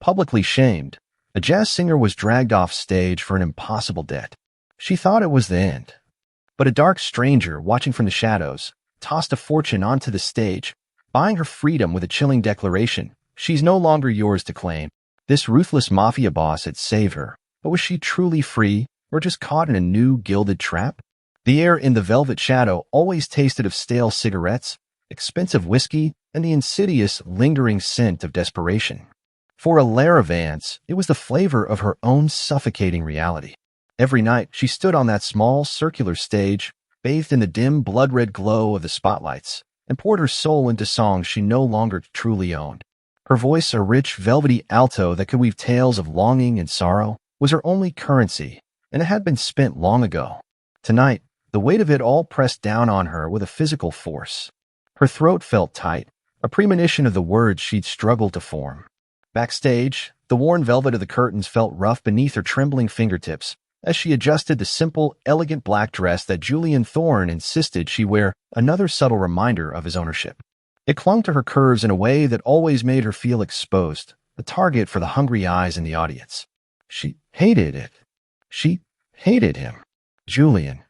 Publicly shamed, a jazz singer was dragged off stage for an impossible debt. She thought it was the end. But a dark stranger, watching from the shadows, tossed a fortune onto the stage, buying her freedom with a chilling declaration: she's no longer yours to claim. This ruthless mafia boss had saved her, but was she truly free, or just caught in a new gilded trap? The air in the velvet shadow always tasted of stale cigarettes, expensive whiskey, and the insidious, lingering scent of desperation. For Alara Vance, it was the flavor of her own suffocating reality. Every night, she stood on that small, circular stage, bathed in the dim, blood-red glow of the spotlights, and poured her soul into songs she no longer truly owned. Her voice, a rich, velvety alto that could weave tales of longing and sorrow, was her only currency, and it had been spent long ago. Tonight, the weight of it all pressed down on her with a physical force. Her throat felt tight, a premonition of the words she'd struggled to form. Backstage, the worn velvet of the curtains felt rough beneath her trembling fingertips as she adjusted the simple, elegant black dress that Julian Thorne insisted she wear, another subtle reminder of his ownership. It clung to her curves in a way that always made her feel exposed, a target for the hungry eyes in the audience. She hated it. She hated him. Julian.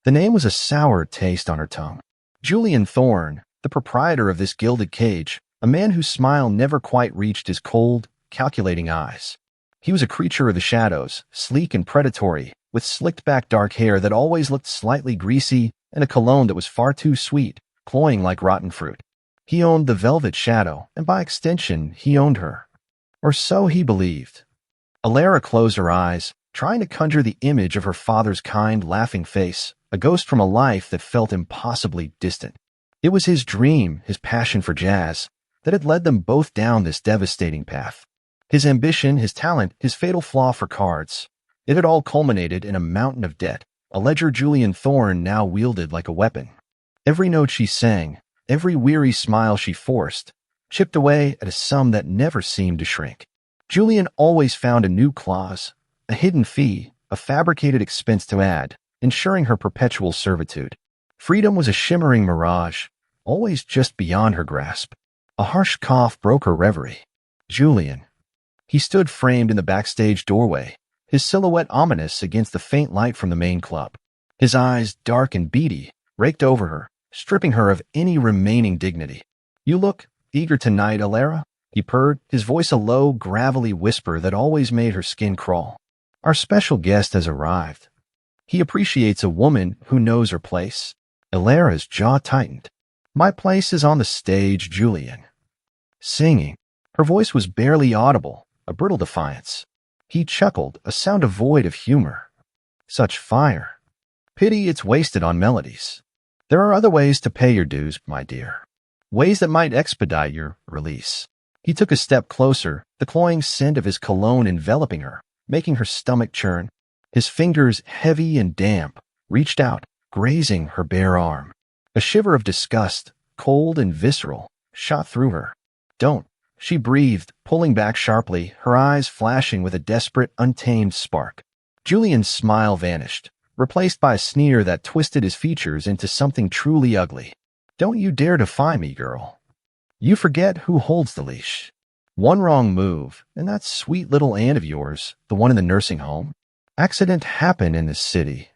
The name was a sour taste on her tongue. Julian Thorne, the proprietor of this gilded cage, a man whose smile never quite reached his cold, calculating eyes. He was a creature of the shadows, sleek and predatory, with slicked-back dark hair that always looked slightly greasy and a cologne that was far too sweet, cloying like rotten fruit. He owned the velvet shadow, and by extension, he owned her. Or so he believed. Alara closed her eyes, trying to conjure the image of her father's kind, laughing face, a ghost from a life that felt impossibly distant. It was his dream, his passion for jazz, that had led them both down this devastating path. His ambition, his talent, his fatal flaw for cards. It had all culminated in a mountain of debt, a ledger Julian Thorne now wielded like a weapon. Every note she sang, every weary smile she forced, chipped away at a sum that never seemed to shrink. Julian always found a new clause, a hidden fee, a fabricated expense to add, ensuring her perpetual servitude. Freedom was a shimmering mirage, always just beyond her grasp. A harsh cough broke her reverie. Julian. He stood framed in the backstage doorway, his silhouette ominous against the faint light from the main club. His eyes, dark and beady, raked over her, stripping her of any remaining dignity. "You look eager tonight, Alara," he purred, his voice a low, gravelly whisper that always made her skin crawl. "Our special guest has arrived. He appreciates a woman who knows her place." Alara's jaw tightened. "My place is on the stage, Julian." Singing. Her voice was barely audible, a brittle defiance. He chuckled, a sound devoid of humor. "Such fire. Pity it's wasted on melodies. There are other ways to pay your dues, my dear. Ways that might expedite your release." He took a step closer, the cloying scent of his cologne enveloping her, making her stomach churn. His fingers, heavy and damp, reached out, grazing her bare arm. A shiver of disgust, cold and visceral, shot through her. "Don't," she breathed, pulling back sharply, her eyes flashing with a desperate, untamed spark. Julian's smile vanished, replaced by a sneer that twisted his features into something truly ugly. "Don't you dare defy me, girl. You forget who holds the leash. One wrong move, and that sweet little aunt of yours, the one in the nursing home. Accidents happen in this city.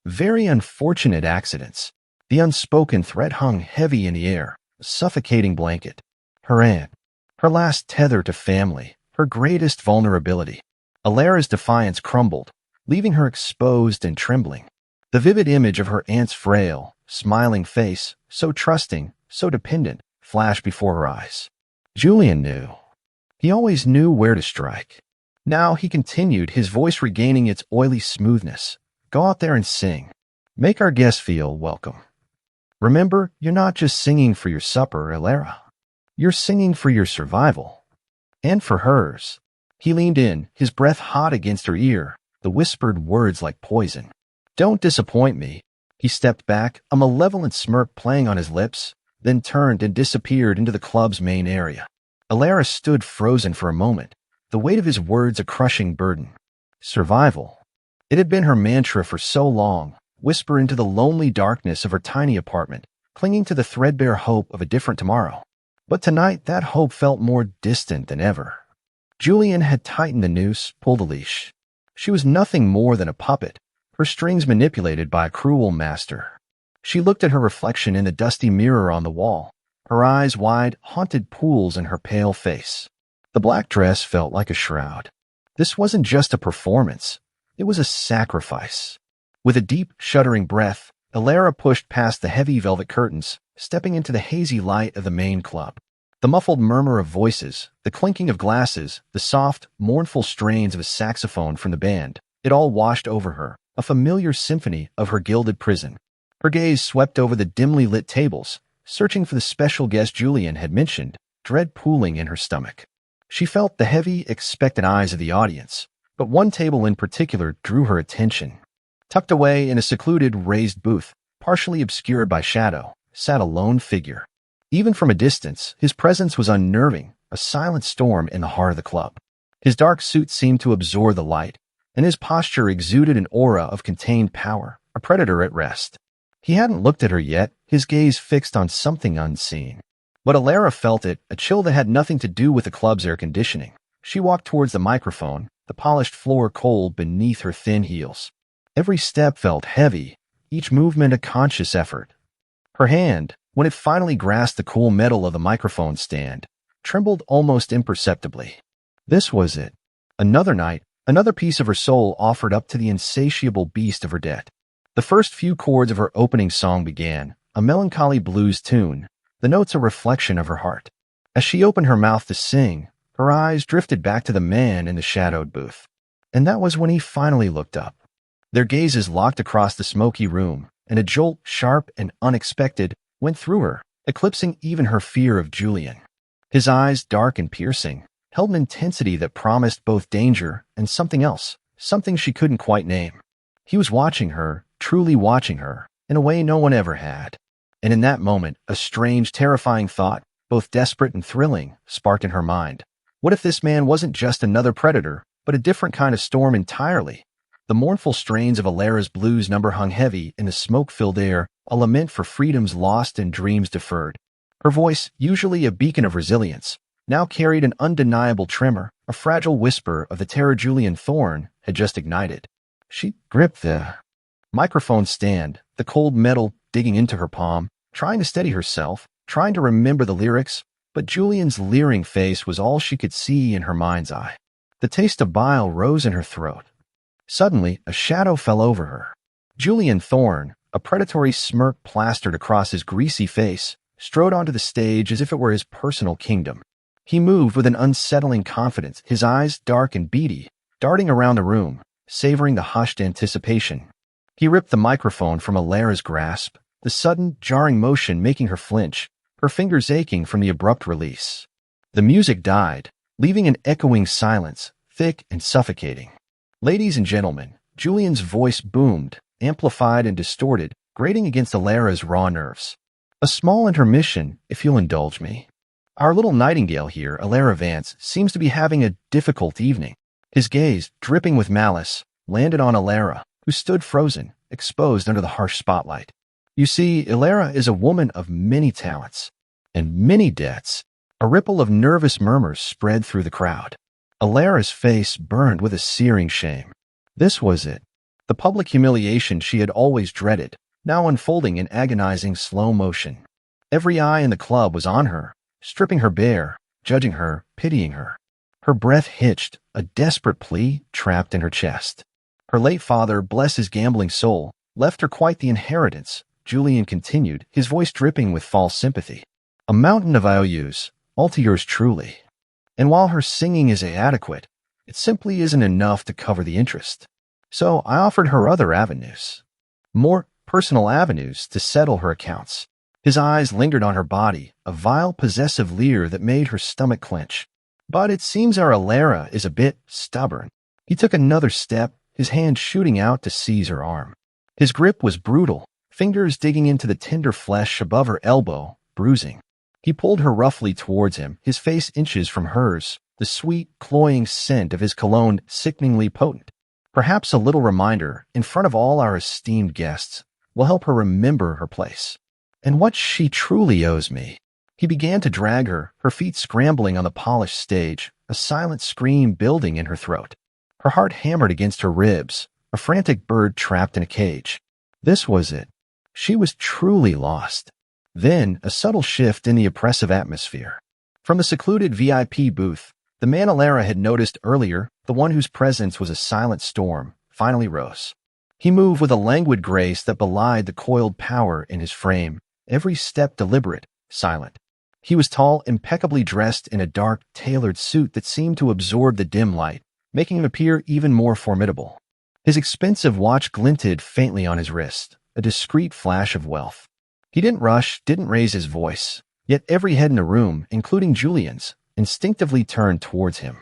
Very unfortunate accidents." The unspoken threat hung heavy in the air, a suffocating blanket. Her aunt. Her last tether to family, her greatest vulnerability. Alara's defiance crumbled, leaving her exposed and trembling. The vivid image of her aunt's frail, smiling face, so trusting, so dependent, flashed before her eyes. Julian knew. He always knew where to strike. Now he continued, his voice regaining its oily smoothness. "Go out there and sing. Make our guests feel welcome. Remember, you're not just singing for your supper, Alara. You're singing for your survival. And for hers." He leaned in, his breath hot against her ear, the whispered words like poison. "Don't disappoint me." He stepped back, a malevolent smirk playing on his lips, then turned and disappeared into the club's main area. Alara stood frozen for a moment, the weight of his words a crushing burden. Survival. It had been her mantra for so long, whisper into the lonely darkness of her tiny apartment, clinging to the threadbare hope of a different tomorrow. But tonight that hope felt more distant than ever. Julian had tightened the noose, pulled the leash. She was nothing more than a puppet, her strings manipulated by a cruel master. She looked at her reflection in the dusty mirror on the wall, her eyes wide, haunted pools in her pale face. The black dress felt like a shroud. This wasn't just a performance. It was a sacrifice. With a deep, shuddering breath, Alara pushed past the heavy velvet curtains, stepping into the hazy light of the main club. The muffled murmur of voices, the clinking of glasses, the soft, mournful strains of a saxophone from the band, it all washed over her, a familiar symphony of her gilded prison. Her gaze swept over the dimly lit tables, searching for the special guest Julian had mentioned, dread pooling in her stomach. She felt the heavy, expectant eyes of the audience, but one table in particular drew her attention. Tucked away in a secluded, raised booth, partially obscured by shadow, sat a lone figure. Even from a distance, his presence was unnerving, a silent storm in the heart of the club. His dark suit seemed to absorb the light, and his posture exuded an aura of contained power, a predator at rest. He hadn't looked at her yet, his gaze fixed on something unseen. But Alara felt it, a chill that had nothing to do with the club's air conditioning. She walked towards the microphone, the polished floor cold beneath her thin heels. Every step felt heavy, each movement a conscious effort. Her hand, when it finally grasped the cool metal of the microphone stand, trembled almost imperceptibly. This was it. Another night, another piece of her soul offered up to the insatiable beast of her debt. The first few chords of her opening song began, a melancholy blues tune, the notes a reflection of her heart. As she opened her mouth to sing, her eyes drifted back to the man in the shadowed booth. And that was when he finally looked up. Their gazes locked across the smoky room, and a jolt, sharp and unexpected, went through her, eclipsing even her fear of Julian. His eyes, dark and piercing, held an intensity that promised both danger and something else, something she couldn't quite name. He was watching her, truly watching her, in a way no one ever had. And in that moment, a strange, terrifying thought, both desperate and thrilling, sparked in her mind. What if this man wasn't just another predator, but a different kind of storm entirely? The mournful strains of Alara's blues number hung heavy in the smoke-filled air, a lament for freedoms lost and dreams deferred. Her voice, usually a beacon of resilience, now carried an undeniable tremor, a fragile whisper of the terror Julian Thorne had just ignited. She gripped the microphone stand, the cold metal digging into her palm, trying to steady herself, trying to remember the lyrics, but Julian's leering face was all she could see in her mind's eye. The taste of bile rose in her throat. Suddenly, a shadow fell over her. Julian Thorne, a predatory smirk plastered across his greasy face, strode onto the stage as if it were his personal kingdom. He moved with an unsettling confidence, his eyes dark and beady, darting around the room, savoring the hushed anticipation. He ripped the microphone from Alara's grasp, the sudden, jarring motion making her flinch, her fingers aching from the abrupt release. The music died, leaving an echoing silence, thick and suffocating. Ladies and gentlemen, Julian's voice boomed, amplified and distorted, grating against Alara's raw nerves. A small intermission, if you'll indulge me. Our little nightingale here, Alara Vance, seems to be having a difficult evening. His gaze, dripping with malice, landed on Alara, who stood frozen, exposed under the harsh spotlight. You see, Alara is a woman of many talents and many debts. A ripple of nervous murmurs spread through the crowd. Alara's face burned with a searing shame. This was it. The public humiliation she had always dreaded, now unfolding in agonizing slow motion. Every eye in the club was on her, stripping her bare, judging her, pitying her. Her breath hitched, a desperate plea trapped in her chest. Her late father, bless his gambling soul, left her quite the inheritance, Julian continued, his voice dripping with false sympathy. A mountain of IOUs, all to yours truly. And while her singing is inadequate, it simply isn't enough to cover the interest. So I offered her other avenues. More personal avenues to settle her accounts. His eyes lingered on her body, a vile, possessive leer that made her stomach clench. But it seems our Alara is a bit stubborn. He took another step, his hand shooting out to seize her arm. His grip was brutal, fingers digging into the tender flesh above her elbow, bruising. He pulled her roughly towards him, his face inches from hers, the sweet, cloying scent of his cologne sickeningly potent. Perhaps a little reminder, in front of all our esteemed guests, will help her remember her place. And what she truly owes me. He began to drag her, her feet scrambling on the polished stage, a silent scream building in her throat. Her heart hammered against her ribs, a frantic bird trapped in a cage. This was it. She was truly lost. Then, a subtle shift in the oppressive atmosphere. From the secluded VIP booth, the man Alara had noticed earlier, the one whose presence was a silent storm, finally rose. He moved with a languid grace that belied the coiled power in his frame, every step deliberate, silent. He was tall, impeccably dressed in a dark, tailored suit that seemed to absorb the dim light, making him appear even more formidable. His expensive watch glinted faintly on his wrist, a discreet flash of wealth. He didn't rush, didn't raise his voice, yet every head in the room, including Julian's, instinctively turned towards him.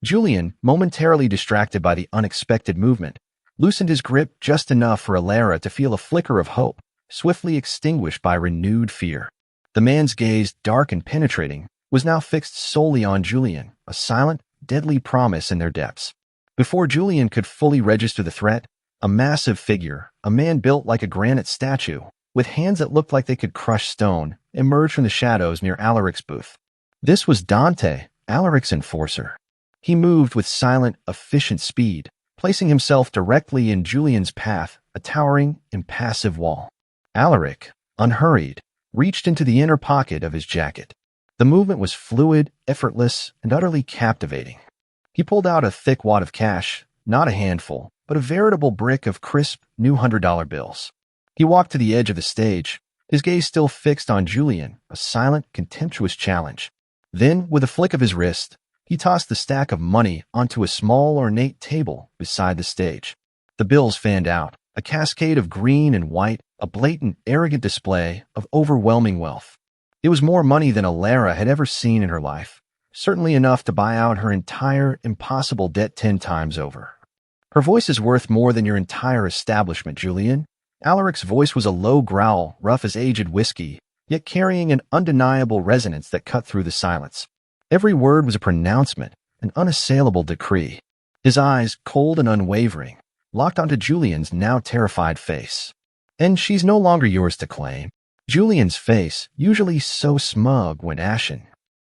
Julian, momentarily distracted by the unexpected movement, loosened his grip just enough for Alara to feel a flicker of hope, swiftly extinguished by renewed fear. The man's gaze, dark and penetrating, was now fixed solely on Julian, a silent, deadly promise in their depths. Before Julian could fully register the threat, a massive figure, a man built like a granite statue, with hands that looked like they could crush stone, emerged from the shadows near Alaric's booth. This was Dante, Alaric's enforcer. He moved with silent, efficient speed, placing himself directly in Julian's path, a towering, impassive wall. Alaric, unhurried, reached into the inner pocket of his jacket. The movement was fluid, effortless, and utterly captivating. He pulled out a thick wad of cash, not a handful, but a veritable brick of crisp, new $100 bills. He walked to the edge of the stage, his gaze still fixed on Julian, a silent, contemptuous challenge. Then, with a flick of his wrist, he tossed the stack of money onto a small, ornate table beside the stage. The bills fanned out, a cascade of green and white, a blatant, arrogant display of overwhelming wealth. It was more money than Alara had ever seen in her life, certainly enough to buy out her entire, impossible debt 10 times over. Her voice is worth more than your entire establishment, Julian. Alaric's voice was a low growl, rough as aged whiskey, yet carrying an undeniable resonance that cut through the silence. Every word was a pronouncement, an unassailable decree. His eyes, cold and unwavering, locked onto Julian's now terrified face. And she's no longer yours to claim. Julian's face, usually so smug, went ashen.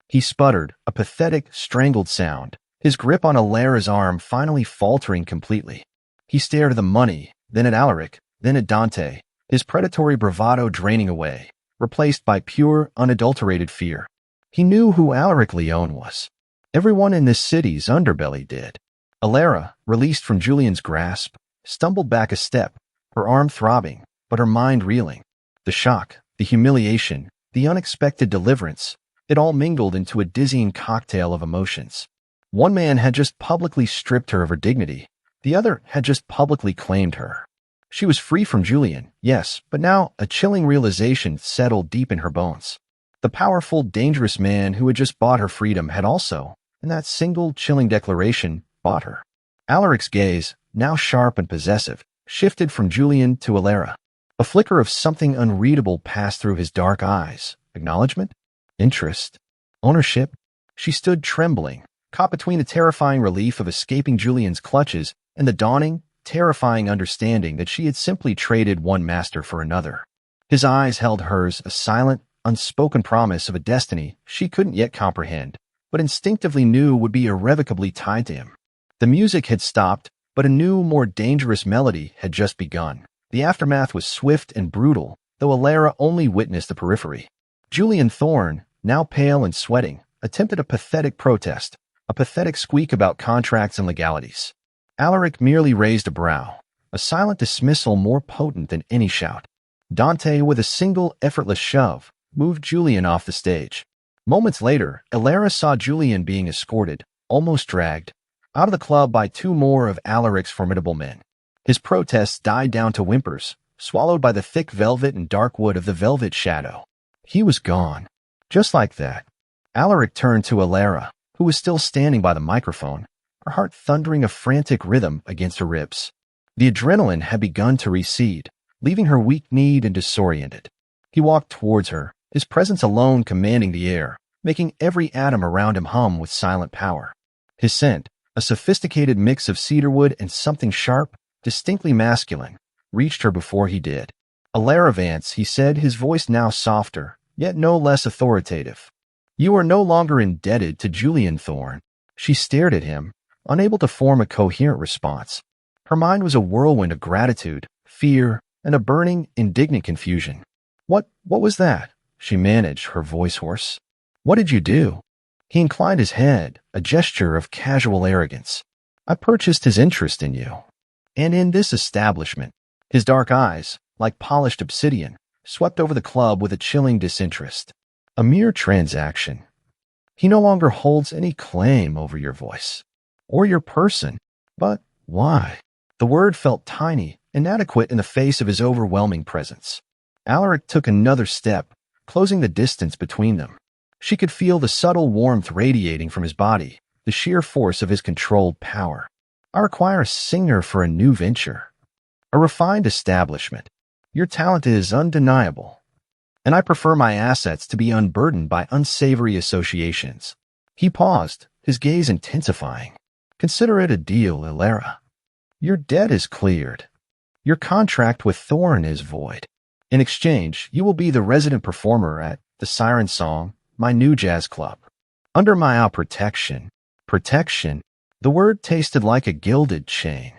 He sputtered, a pathetic, strangled sound, his grip on Alara's arm finally faltering completely. He stared at the money, then at Alaric, then at Dante, his predatory bravado draining away, replaced by pure, unadulterated fear. He knew who Alaric Leone was. Everyone in this city's underbelly did. Alara, released from Julian's grasp, stumbled back a step, her arm throbbing, but her mind reeling. The shock, the humiliation, the unexpected deliverance, it all mingled into a dizzying cocktail of emotions. One man had just publicly stripped her of her dignity. The other had just publicly claimed her. She was free from Julian, yes, but now a chilling realization settled deep in her bones. The powerful, dangerous man who had just bought her freedom had also, in that single chilling declaration, bought her. Alaric's gaze, now sharp and possessive, shifted from Julian to Alara. A flicker of something unreadable passed through his dark eyes. Acknowledgement? Interest? Ownership? She stood trembling, caught between the terrifying relief of escaping Julian's clutches and the dawning, terrifying understanding that she had simply traded one master for another. His eyes held hers, a silent, unspoken promise of a destiny she couldn't yet comprehend, but instinctively knew would be irrevocably tied to him. The music had stopped, but a new, more dangerous melody had just begun. The aftermath was swift and brutal, though Alara only witnessed the periphery. Julian Thorne, now pale and sweating, attempted a pathetic protest, a pathetic squeak about contracts and legalities. Alaric merely raised a brow, a silent dismissal more potent than any shout. Dante, with a single effortless shove, moved Julian off the stage. Moments later, Alara saw Julian being escorted, almost dragged, out of the club by 2 more of Alaric's formidable men. His protests died down to whimpers, swallowed by the thick velvet and dark wood of the velvet shadow. He was gone. Just like that. Alaric turned to Alara, who was still standing by the microphone, her heart thundering a frantic rhythm against her ribs. The adrenaline had begun to recede, leaving her weak-kneed and disoriented. He walked towards her, his presence alone commanding the air, making every atom around him hum with silent power. His scent, a sophisticated mix of cedarwood and something sharp, distinctly masculine, reached her before he did. Alara Vance, he said, his voice now softer, yet no less authoritative. You are no longer indebted to Julian Thorne. She stared at him, unable to form a coherent response. Her mind was a whirlwind of gratitude, fear, and a burning, indignant confusion. What was that? She managed, her voice hoarse. What did you do? He inclined his head, a gesture of casual arrogance. I purchased his interest in you. And in this establishment. His dark eyes, like polished obsidian, swept over the club with a chilling disinterest. A mere transaction. He no longer holds any claim over your voice. Or your person. But why? The word felt tiny, inadequate in the face of his overwhelming presence. Alaric took another step, closing the distance between them. She could feel the subtle warmth radiating from his body, the sheer force of his controlled power. I require a singer for a new venture. A refined establishment. Your talent is undeniable. And I prefer my assets to be unburdened by unsavory associations. He paused, his gaze intensifying. Consider it a deal, Ilera. Your debt is cleared. Your contract with Thorn is void. In exchange, you will be the resident performer at the Siren Song, my new jazz club. Under my protection. Protection? The word tasted like a gilded chain.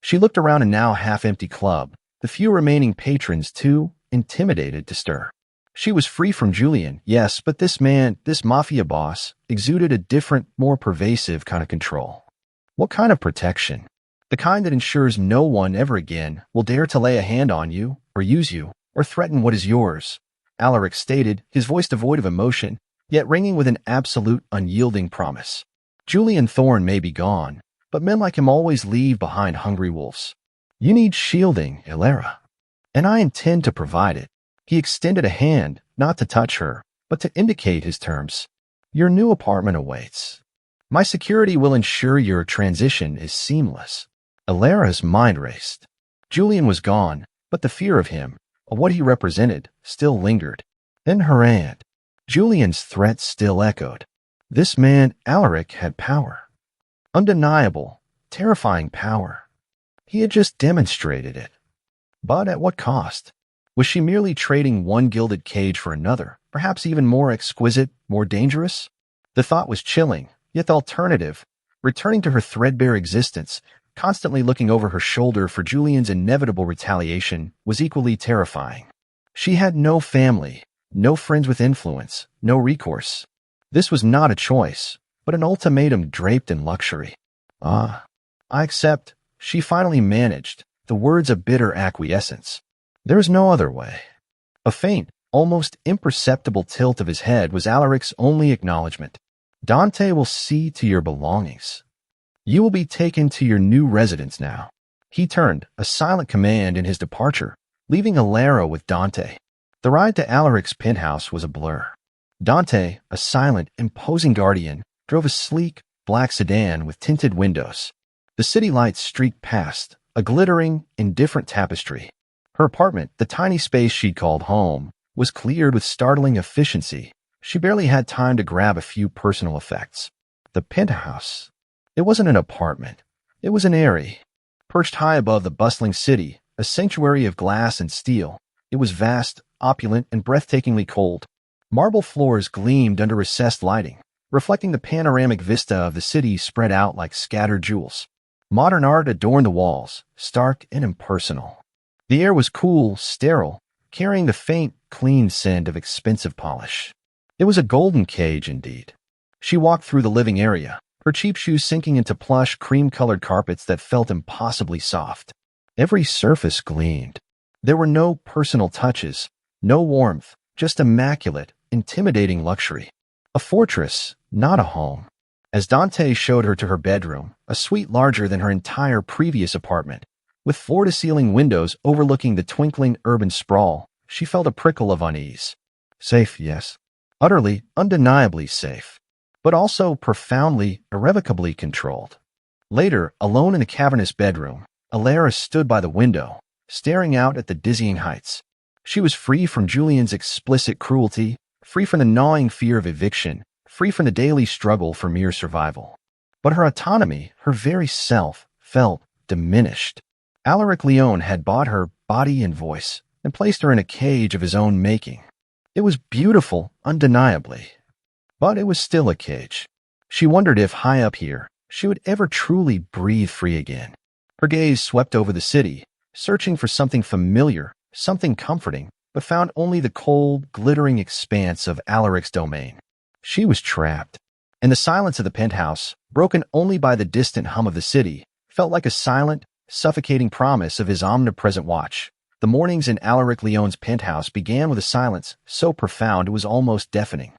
She looked around a now half-empty club, the few remaining patrons too intimidated to stir. She was free from Julian, yes, but this man, this mafia boss, exuded a different, more pervasive kind of control. What kind of protection? The kind that ensures no one ever again will dare to lay a hand on you, or use you, or threaten what is yours, Alaric stated, his voice devoid of emotion, yet ringing with an absolute, unyielding promise. Julian Thorn may be gone, but men like him always leave behind hungry wolves. You need shielding, Ilera, and I intend to provide it. He extended a hand, not to touch her, but to indicate his terms. Your new apartment awaits. My security will ensure your transition is seamless. Ilera's mind raced. Julian was gone, but the fear of him, of what he represented, still lingered. Then her aunt. Julian's threat still echoed. This man, Alaric, had power. Undeniable, terrifying power. He had just demonstrated it. But at what cost? Was she merely trading one gilded cage for another, perhaps even more exquisite, more dangerous? The thought was chilling, yet the alternative, returning to her threadbare existence, constantly looking over her shoulder for Julian's inevitable retaliation, was equally terrifying. She had no family, no friends with influence, no recourse. This was not a choice, but an ultimatum draped in luxury. I accept, she finally managed, the words of bitter acquiescence. There is no other way. A faint, almost imperceptible tilt of his head was Alaric's only acknowledgement. Dante will see to your belongings. You will be taken to your new residence now. He turned, a silent command in his departure, leaving Ilera with Dante. The ride to Alaric's penthouse was a blur. Dante, a silent, imposing guardian, drove a sleek, black sedan with tinted windows. The city lights streaked past, a glittering, indifferent tapestry. Her apartment, the tiny space she'd called home, was cleared with startling efficiency. She barely had time to grab a few personal effects. The penthouse. It wasn't an apartment. It was an eyrie. Perched high above the bustling city, a sanctuary of glass and steel, it was vast, opulent, and breathtakingly cold. Marble floors gleamed under recessed lighting, reflecting the panoramic vista of the city spread out like scattered jewels. Modern art adorned the walls, stark and impersonal. The air was cool, sterile, carrying the faint, clean scent of expensive polish. It was a golden cage indeed. She walked through the living area, her cheap shoes sinking into plush, cream-colored carpets that felt impossibly soft. Every surface gleamed. There were no personal touches, no warmth, just immaculate, intimidating luxury. A fortress, not a home. As Dante showed her to her bedroom, a suite larger than her entire previous apartment, with floor-to-ceiling windows overlooking the twinkling urban sprawl, she felt a prickle of unease. Safe, yes. Utterly, undeniably safe. But also profoundly, irrevocably controlled. Later, alone in the cavernous bedroom, Ilera stood by the window, staring out at the dizzying heights. She was free from Julian's explicit cruelty, free from the gnawing fear of eviction, free from the daily struggle for mere survival. But her autonomy, her very self, felt diminished. Alaric Leone had bought her body and voice and placed her in a cage of his own making. It was beautiful, undeniably. But it was still a cage. She wondered if, high up here, she would ever truly breathe free again. Her gaze swept over the city, searching for something familiar, something comforting, but found only the cold, glittering expanse of Alaric's domain. She was trapped. And the silence of the penthouse, broken only by the distant hum of the city, felt like a silent, suffocating promise of his omnipresent watch. The mornings in Alaric Leone's penthouse began with a silence so profound it was almost deafening.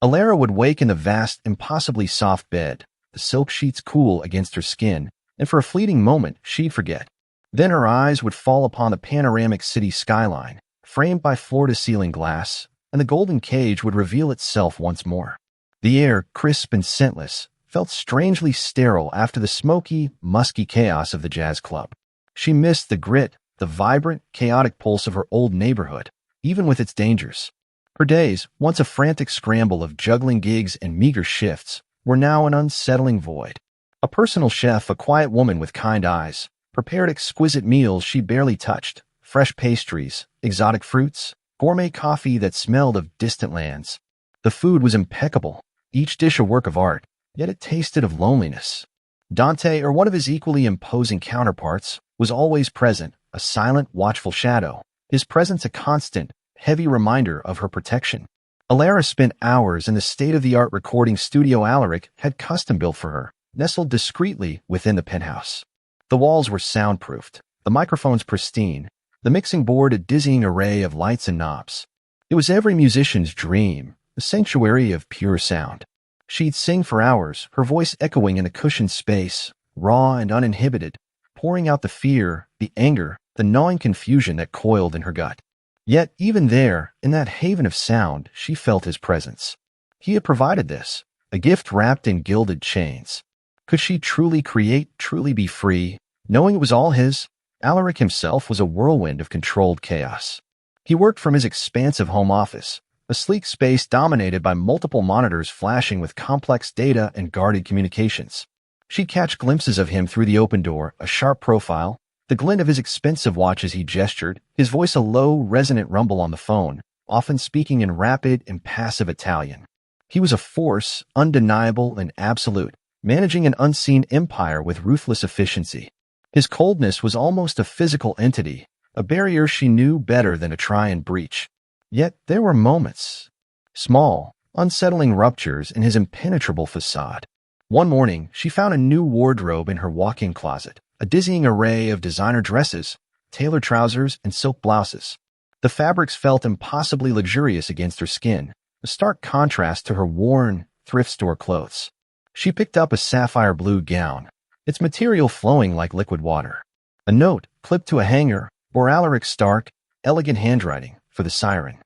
Alara would wake in the vast, impossibly soft bed, the silk sheets cool against her skin, and for a fleeting moment she'd forget. Then her eyes would fall upon the panoramic city skyline, framed by floor-to-ceiling glass, and the golden cage would reveal itself once more. The air, crisp and scentless, felt strangely sterile after the smoky, musky chaos of the jazz club. She missed the grit, the vibrant, chaotic pulse of her old neighborhood, even with its dangers. Her days, once a frantic scramble of juggling gigs and meager shifts, were now an unsettling void. A personal chef, a quiet woman with kind eyes, prepared exquisite meals she barely touched, fresh pastries, exotic fruits, gourmet coffee that smelled of distant lands. The food was impeccable, each dish a work of art, yet it tasted of loneliness. Dante, or one of his equally imposing counterparts, was always present, a silent, watchful shadow, his presence a constant, heavy reminder of her protection. Alara spent hours in the state-of-the-art recording studio Alaric had custom-built for her, nestled discreetly within the penthouse. The walls were soundproofed, the microphones pristine, the mixing board a dizzying array of lights and knobs. It was every musician's dream, a sanctuary of pure sound. She'd sing for hours, her voice echoing in the cushioned space, raw and uninhibited, pouring out the fear, the anger, the gnawing confusion that coiled in her gut. Yet even there, in that haven of sound, she felt his presence. He had provided this, a gift wrapped in gilded chains. Could she truly create, truly be free, knowing it was all his? Alaric himself was a whirlwind of controlled chaos. He worked from his expansive home office, a sleek space dominated by multiple monitors flashing with complex data and guarded communications. She'd catch glimpses of him through the open door, a sharp profile, the glint of his expensive watch as he gestured, his voice a low, resonant rumble on the phone, often speaking in rapid, impassive Italian. He was a force, undeniable and absolute, managing an unseen empire with ruthless efficiency. His coldness was almost a physical entity, a barrier she knew better than to try and breach. Yet there were moments, small, unsettling ruptures in his impenetrable facade. One morning, she found a new wardrobe in her walk-in closet, a dizzying array of designer dresses, tailored trousers, and silk blouses. The fabrics felt impossibly luxurious against her skin, a stark contrast to her worn, thrift store clothes. She picked up a sapphire blue gown, its material flowing like liquid water. A note, clipped to a hanger, bore Alaric's stark, elegant handwriting for the siren.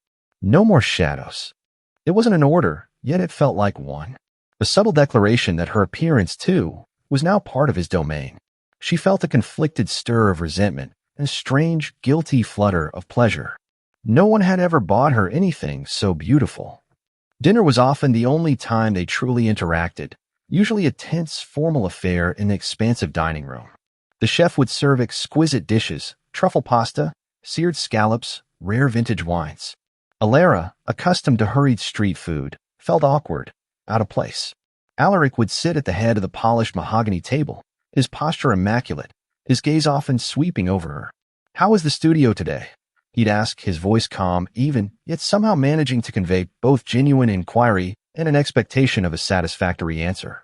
No more shadows. It wasn't an order, yet it felt like one. A subtle declaration that her appearance, too, was now part of his domain. She felt a conflicted stir of resentment and a strange, guilty flutter of pleasure. No one had ever bought her anything so beautiful. Dinner was often the only time they truly interacted, usually a tense, formal affair in the expansive dining room. The chef would serve exquisite dishes, truffle pasta, seared scallops, rare vintage wines. Alara, accustomed to hurried street food, felt awkward, out of place. Alaric would sit at the head of the polished mahogany table, his posture immaculate, his gaze often sweeping over her. "How is the studio today?" he'd ask, his voice calm, even, yet somehow managing to convey both genuine inquiry and an expectation of a satisfactory answer.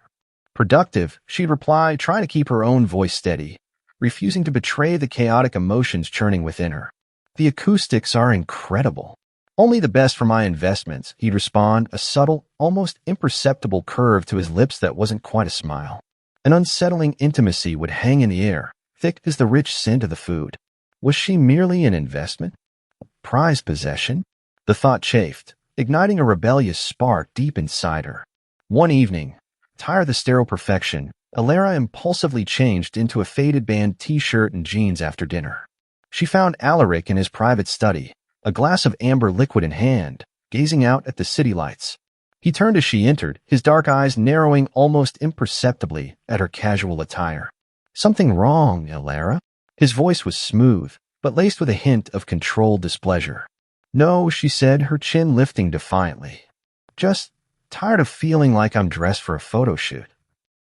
"Productive," she'd reply, trying to keep her own voice steady, refusing to betray the chaotic emotions churning within her. "The acoustics are incredible." "Only the best for my investments," he'd respond, a subtle, almost imperceptible curve to his lips that wasn't quite a smile. An unsettling intimacy would hang in the air, thick as the rich scent of the food. Was she merely an investment? A prized possession? The thought chafed, igniting a rebellious spark deep inside her. One evening, tired of the sterile perfection, Alara impulsively changed into a faded band t-shirt and jeans after dinner. She found Alaric in his private study, a glass of amber liquid in hand, gazing out at the city lights. He turned as she entered, his dark eyes narrowing almost imperceptibly at her casual attire. "Something wrong, Alara?" His voice was smooth, but laced with a hint of controlled displeasure. "No," she said, her chin lifting defiantly. "Just tired of feeling like I'm dressed for a photo shoot.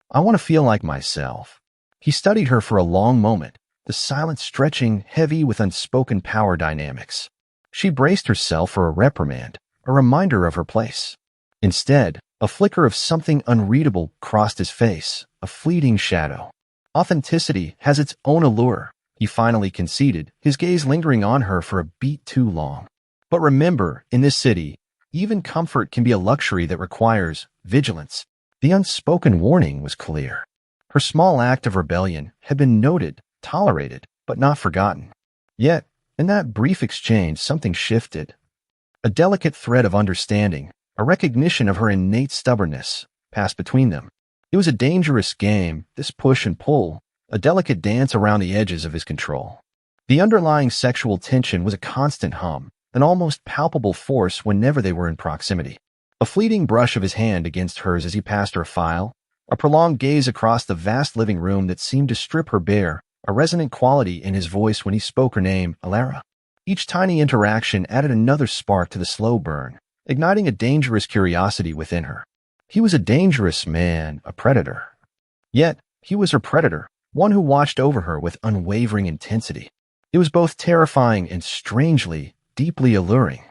I want to feel like myself." He studied her for a long moment, the silence stretching heavy with unspoken power dynamics. She braced herself for a reprimand, a reminder of her place. Instead, a flicker of something unreadable crossed his face, a fleeting shadow. Authenticity has its own allure, he finally conceded, his gaze lingering on her for a beat too long. But remember, in this city, even comfort can be a luxury that requires vigilance. The unspoken warning was clear. Her small act of rebellion had been noted, tolerated, but not forgotten. Yet, in that brief exchange, something shifted. A delicate thread of understanding, a recognition of her innate stubbornness, passed between them. It was a dangerous game, this push and pull, a delicate dance around the edges of his control. The underlying sexual tension was a constant hum, an almost palpable force whenever they were in proximity. A fleeting brush of his hand against hers as he passed her a file, a prolonged gaze across the vast living room that seemed to strip her bare, a resonant quality in his voice when he spoke her name, Alara. Each tiny interaction added another spark to the slow burn, igniting a dangerous curiosity within her. He was a dangerous man, a predator. Yet, he was her predator, one who watched over her with unwavering intensity. It was both terrifying and strangely, deeply alluring.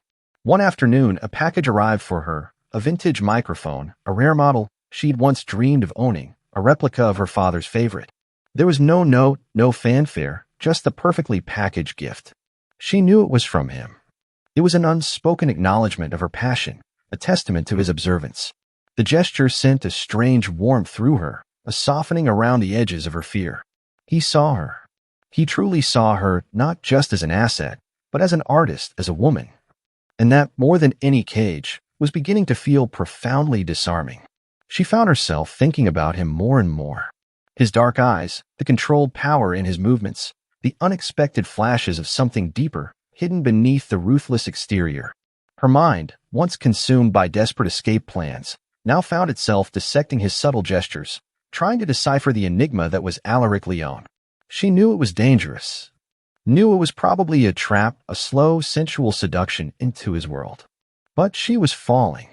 One afternoon, a package arrived for her, a vintage microphone, a rare model she'd once dreamed of owning, a replica of her father's favorite. There was no note, no fanfare, just the perfectly packaged gift. She knew it was from him. It was an unspoken acknowledgement of her passion, a testament to his observance. The gesture sent a strange warmth through her, a softening around the edges of her fear. He saw her. He truly saw her not just as an asset, but as an artist, as a woman. And that, more than any cage, was beginning to feel profoundly disarming. She found herself thinking about him more and more. His dark eyes, the controlled power in his movements, the unexpected flashes of something deeper, hidden beneath the ruthless exterior. Her mind, once consumed by desperate escape plans, now found itself dissecting his subtle gestures, trying to decipher the enigma that was Alaric Leone. She knew it was dangerous. Knew it was probably a trap, a slow, sensual seduction into his world. But she was falling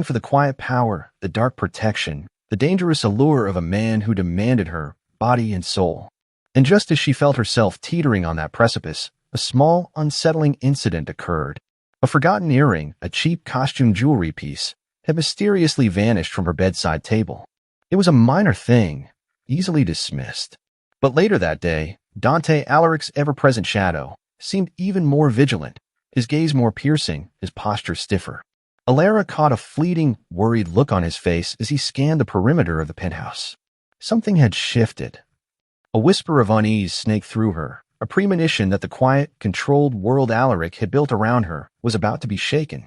for the quiet power, the dark protection, the dangerous allure of a man who demanded her, body and soul. And just as she felt herself teetering on that precipice, a small, unsettling incident occurred. A forgotten earring, a cheap costume jewelry piece, had mysteriously vanished from her bedside table. It was a minor thing, easily dismissed. But later that day, Dante, Alaric's ever-present shadow, seemed even more vigilant, his gaze more piercing, his posture stiffer. Alara caught a fleeting, worried look on his face as he scanned the perimeter of the penthouse. Something had shifted. A whisper of unease snaked through her, a premonition that the quiet, controlled world Alaric had built around her was about to be shaken.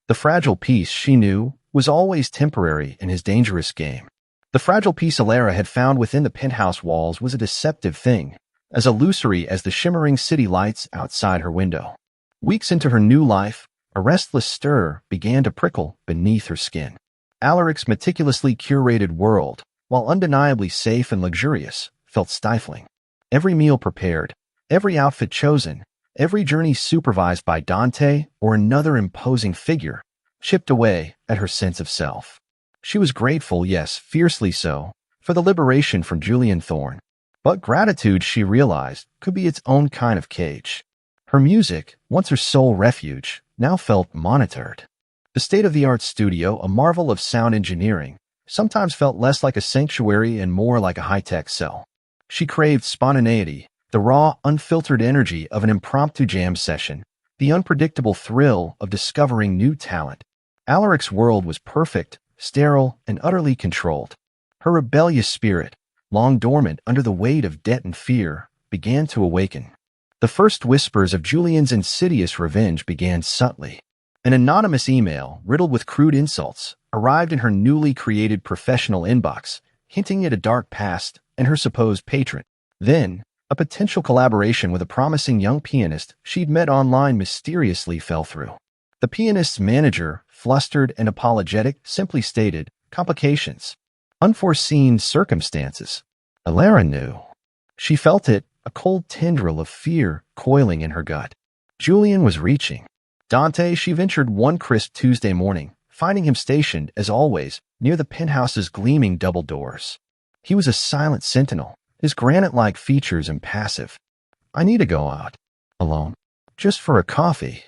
The fragile peace, she knew, was always temporary in his dangerous game. The fragile peace Alara had found within the penthouse walls was a deceptive thing, as illusory as the shimmering city lights outside her window. Weeks into her new life, a restless stir began to prickle beneath her skin. Alaric's meticulously curated world, while undeniably safe and luxurious, felt stifling. Every meal prepared, every outfit chosen, every journey supervised by Dante or another imposing figure, chipped away at her sense of self. She was grateful, yes, fiercely so, for the liberation from Julian Thorne. But gratitude, she realized, could be its own kind of cage. Her music, once her sole refuge, now felt monitored. The state-of-the-art studio, a marvel of sound engineering, sometimes felt less like a sanctuary and more like a high-tech cell. She craved spontaneity, the raw, unfiltered energy of an impromptu jam session, the unpredictable thrill of discovering new talent. Alaric's world was perfect, sterile, and utterly controlled. Her rebellious spirit, long dormant under the weight of debt and fear, began to awaken. The first whispers of Julian's insidious revenge began subtly. An anonymous email, riddled with crude insults, arrived in her newly created professional inbox, hinting at a dark past and her supposed patron. Then, a potential collaboration with a promising young pianist she'd met online mysteriously fell through. The pianist's manager, flustered and apologetic, simply stated, "Complications. Unforeseen circumstances." Alara knew. She felt it, a cold tendril of fear coiling in her gut. Julian was reaching. Dante, she ventured one crisp Tuesday morning, finding him stationed, as always, near the penthouse's gleaming double doors. He was a silent sentinel, his granite-like features impassive. I need to go out. Alone. Just for a coffee.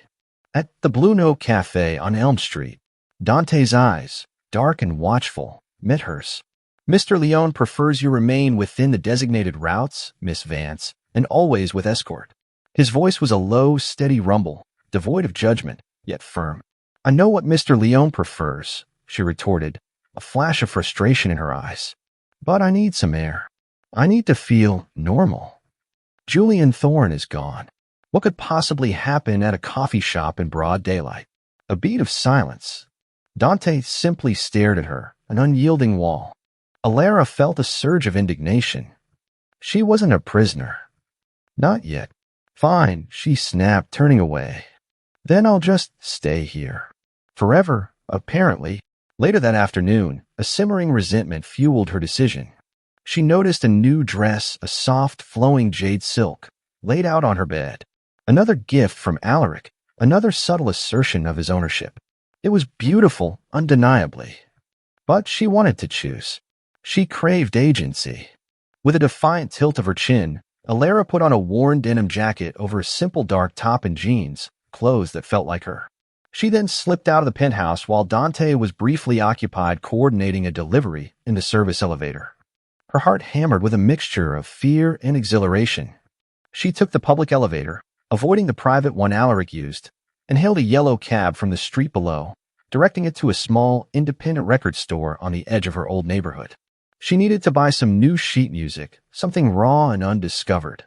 At the Blue Note Cafe on Elm Street, Dante's eyes, dark and watchful, met hers. Mr. Leone prefers you remain within the designated routes, Miss Vance, and always with escort. His voice was a low, steady rumble, devoid of judgment, yet firm. I know what Mr. Leone prefers, she retorted, a flash of frustration in her eyes. But I need some air. I need to feel normal. Julian Thorne is gone. What could possibly happen at a coffee shop in broad daylight? A beat of silence. Dante simply stared at her, an unyielding wall. Alara felt a surge of indignation. She wasn't a prisoner. Not yet. Fine, she snapped, turning away. Then I'll just stay here. Forever, apparently. Later that afternoon, a simmering resentment fueled her decision. She noticed a new dress, a soft, flowing jade silk, laid out on her bed. Another gift from Alaric, another subtle assertion of his ownership. It was beautiful, undeniably. But she wanted to choose. She craved agency. With a defiant tilt of her chin, Alara put on a worn denim jacket over a simple dark top and jeans, clothes that felt like her. She then slipped out of the penthouse while Dante was briefly occupied coordinating a delivery in the service elevator. Her heart hammered with a mixture of fear and exhilaration. She took the public elevator, avoiding the private one Alaric used, and hailed a yellow cab from the street below, directing it to a small, independent record store on the edge of her old neighborhood. She needed to buy some new sheet music, something raw and undiscovered.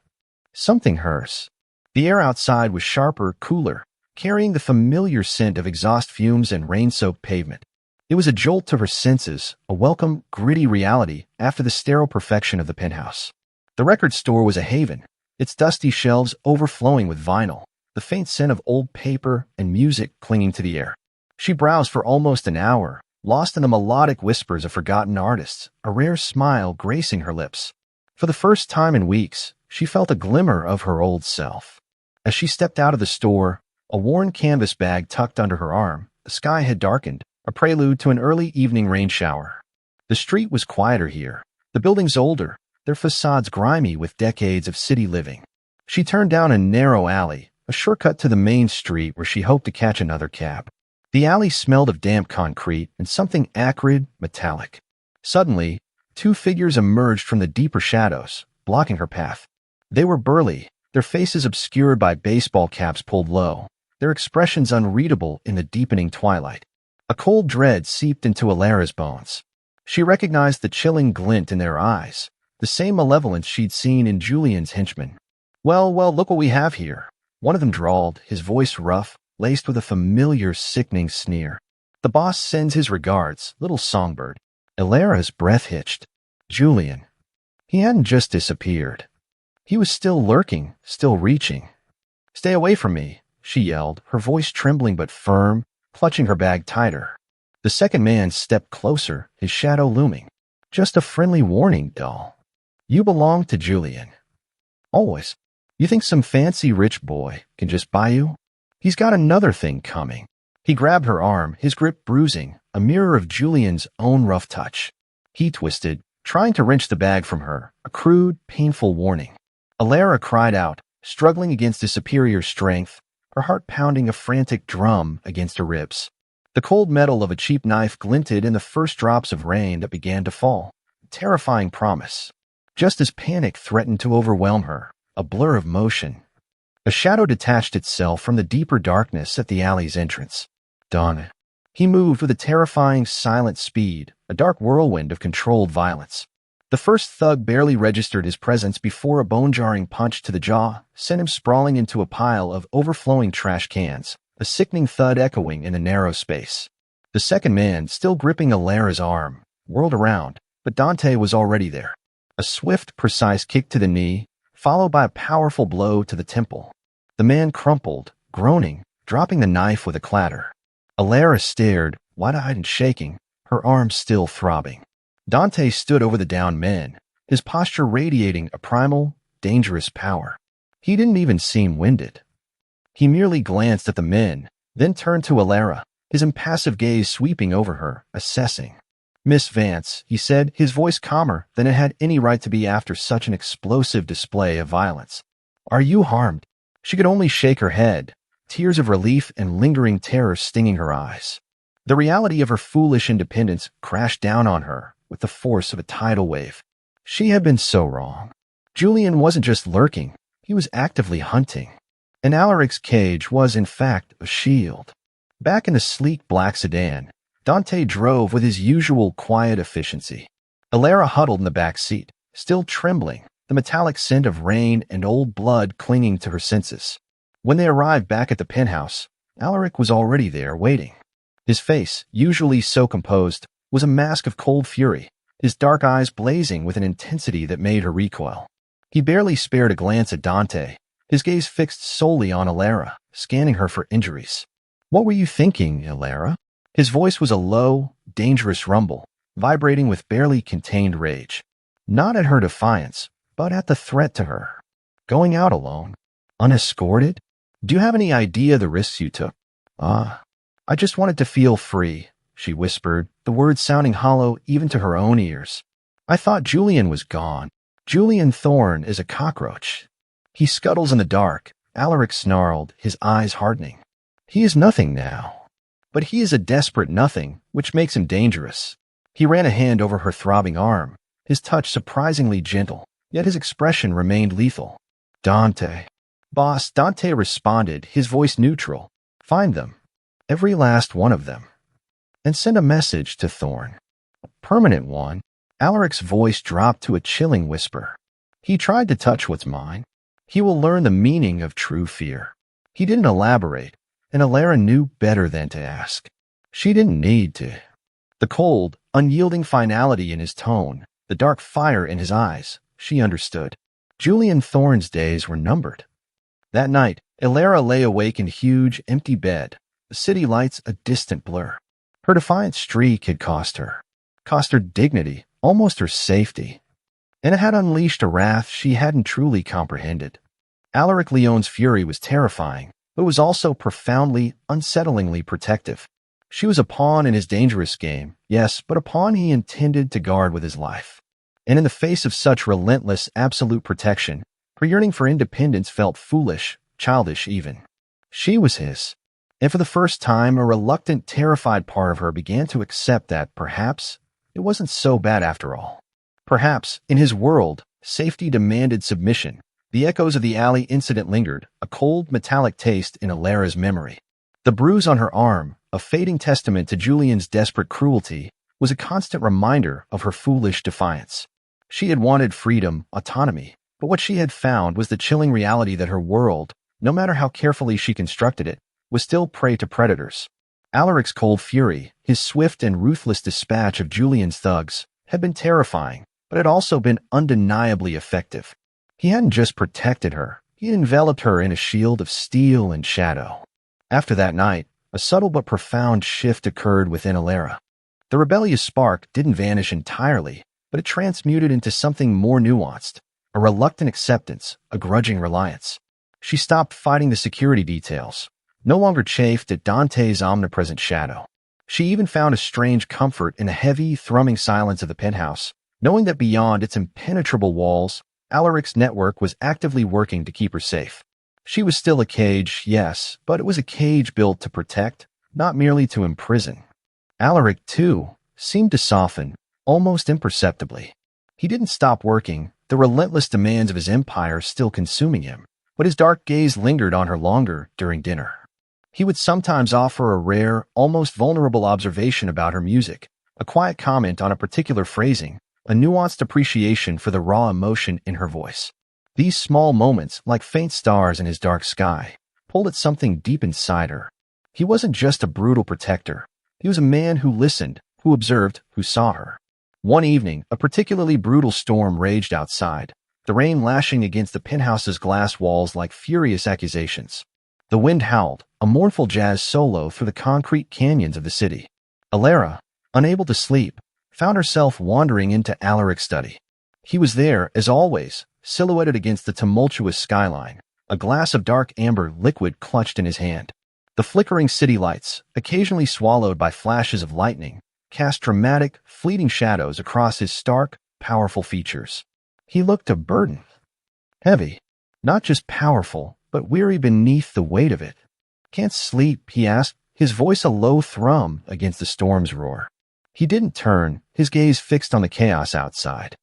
Something hers. The air outside was sharper, cooler, carrying the familiar scent of exhaust fumes and rain-soaked pavement. It was a jolt to her senses, a welcome, gritty reality after the sterile perfection of the penthouse. The record store was a haven, its dusty shelves overflowing with vinyl, the faint scent of old paper and music clinging to the air. She browsed for almost an hour, lost in the melodic whispers of forgotten artists, a rare smile gracing her lips. For the first time in weeks, she felt a glimmer of her old self. As she stepped out of the store, a worn canvas bag tucked under her arm, the sky had darkened, a prelude to an early evening rain shower. The street was quieter here, the buildings older, their facades grimy with decades of city living. She turned down a narrow alley, a shortcut to the main street where she hoped to catch another cab. The alley smelled of damp concrete and something acrid, metallic. Suddenly, two figures emerged from the deeper shadows, blocking her path. They were burly, their faces obscured by baseball caps pulled low, their expressions unreadable in the deepening twilight. A cold dread seeped into Alara's bones. She recognized the chilling glint in their eyes, the same malevolence she'd seen in Julian's henchmen. Well, look what we have here. One of them drawled, his voice rough, laced with a familiar, sickening sneer. The boss sends his regards, little songbird. Alara's breath hitched. Julian. He hadn't just disappeared. He was still lurking, still reaching. Stay away from me, she yelled, her voice trembling but firm, clutching her bag tighter. The second man stepped closer, his shadow looming. Just a friendly warning, doll. You belong to Julian. Always. You think some fancy rich boy can just buy you? He's got another thing coming. He grabbed her arm, his grip bruising, a mirror of Julian's own rough touch. He twisted, trying to wrench the bag from her, a crude, painful warning. Alara cried out, struggling against his superior strength, her heart pounding a frantic drum against her ribs. The cold metal of a cheap knife glinted in the first drops of rain that began to fall. A terrifying promise. Just as panic threatened to overwhelm her, a blur of motion. A shadow detached itself from the deeper darkness at the alley's entrance. Donna. He moved with a terrifying, silent speed, a dark whirlwind of controlled violence. The first thug barely registered his presence before a bone-jarring punch to the jaw sent him sprawling into a pile of overflowing trash cans, a sickening thud echoing in the narrow space. The second man, still gripping Alara's arm, whirled around, but Dante was already there. A swift, precise kick to the knee, followed by a powerful blow to the temple. The man crumpled, groaning, dropping the knife with a clatter. Alara stared, wide-eyed and shaking, her arms still throbbing. Dante stood over the downed men, his posture radiating a primal, dangerous power. He didn't even seem winded. He merely glanced at the men, then turned to Alara, his impassive gaze sweeping over her, assessing. "Miss Vance," he said, his voice calmer than it had any right to be after such an explosive display of violence. "Are you harmed?" She could only shake her head, tears of relief and lingering terror stinging her eyes. The reality of her foolish independence crashed down on her with the force of a tidal wave. She had been so wrong. Julian wasn't just lurking, he was actively hunting. And Alaric's cage was, in fact, a shield. Back in the sleek black sedan, Dante drove with his usual quiet efficiency. Alara huddled in the back seat, still trembling, the metallic scent of rain and old blood clinging to her senses. When they arrived back at the penthouse, Alaric was already there, waiting. His face, usually so composed, was a mask of cold fury, his dark eyes blazing with an intensity that made her recoil. He barely spared a glance at Dante, his gaze fixed solely on Alara, scanning her for injuries. "What were you thinking, Alara?" His voice was a low, dangerous rumble, vibrating with barely contained rage. Not at her defiance, but at the threat to her. "Going out alone? Unescorted? Do you have any idea the risks you took?" I just wanted to feel free," she whispered, the words sounding hollow even to her own ears. "I thought Julian was gone. Julian Thorne is a cockroach. He scuttles in the dark," Alaric snarled, his eyes hardening. "He is nothing now. But he is a desperate nothing, which makes him dangerous." He ran a hand over her throbbing arm, his touch surprisingly gentle, yet his expression remained lethal. "Dante." "Boss," Dante responded, his voice neutral. "Find them. Every last one of them. And send a message to Thorne. A permanent one." Alaric's voice dropped to a chilling whisper. "He tried to touch what's mine. He will learn the meaning of true fear." He didn't elaborate, and Alara knew better than to ask. She didn't need to. The cold, unyielding finality in his tone, the dark fire in his eyes, she understood. Julian Thorne's days were numbered. That night, Alara lay awake in huge, empty bed, the city lights a distant blur. Her defiant streak had cost her dignity, almost her safety. And it had unleashed a wrath she hadn't truly comprehended. Alaric Leon's fury was terrifying, but was also profoundly, unsettlingly protective. She was a pawn in his dangerous game, yes, but a pawn he intended to guard with his life. And in the face of such relentless, absolute protection, her yearning for independence felt foolish, childish even. She was his. And for the first time, a reluctant, terrified part of her began to accept that perhaps it wasn't so bad after all. Perhaps, in his world, safety demanded submission. The echoes of the alley incident lingered, a cold, metallic taste in Alara's memory. The bruise on her arm, a fading testament to Julian's desperate cruelty, was a constant reminder of her foolish defiance. She had wanted freedom, autonomy, but what she had found was the chilling reality that her world, no matter how carefully she constructed it, was still prey to predators. Alaric's cold fury, his swift and ruthless dispatch of Julian's thugs, had been terrifying, but had also been undeniably effective. He hadn't just protected her, he had enveloped her in a shield of steel and shadow. After that night, a subtle but profound shift occurred within Alara. The rebellious spark didn't vanish entirely, but it transmuted into something more nuanced, a reluctant acceptance, a grudging reliance. She stopped fighting the security details, no longer chafed at Dante's omnipresent shadow. She even found a strange comfort in the heavy, thrumming silence of the penthouse, knowing that beyond its impenetrable walls, Alaric's network was actively working to keep her safe. She was still a cage, yes, but it was a cage built to protect, not merely to imprison. Alaric, too, seemed to soften, almost imperceptibly. He didn't stop working, the relentless demands of his empire still consuming him, but his dark gaze lingered on her longer during dinner. He would sometimes offer a rare, almost vulnerable observation about her music, a quiet comment on a particular phrasing, a nuanced appreciation for the raw emotion in her voice. These small moments, like faint stars in his dark sky, pulled at something deep inside her. He wasn't just a brutal protector. He was a man who listened, who observed, who saw her. One evening, a particularly brutal storm raged outside, the rain lashing against the penthouse's glass walls like furious accusations. The wind howled, a mournful jazz solo through the concrete canyons of the city. Alara, unable to sleep, found herself wandering into Alaric's study. He was there, as always, silhouetted against the tumultuous skyline, a glass of dark amber liquid clutched in his hand. The flickering city lights, occasionally swallowed by flashes of lightning, cast dramatic, fleeting shadows across his stark, powerful features. He looked a burden. Heavy. Not just powerful, but weary beneath the weight of it. "Can't sleep?" he asked, his voice a low thrum against the storm's roar. He didn't turn, his gaze fixed on the chaos outside.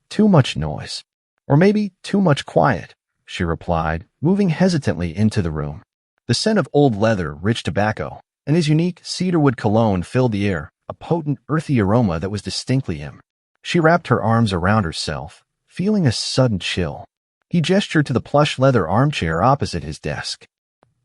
"Too much noise. Or maybe too much quiet," she replied, moving hesitantly into the room. The scent of old leather, rich tobacco, and his unique cedarwood cologne filled the air, a potent, earthy aroma that was distinctly him. She wrapped her arms around herself, feeling a sudden chill. He gestured to the plush leather armchair opposite his desk.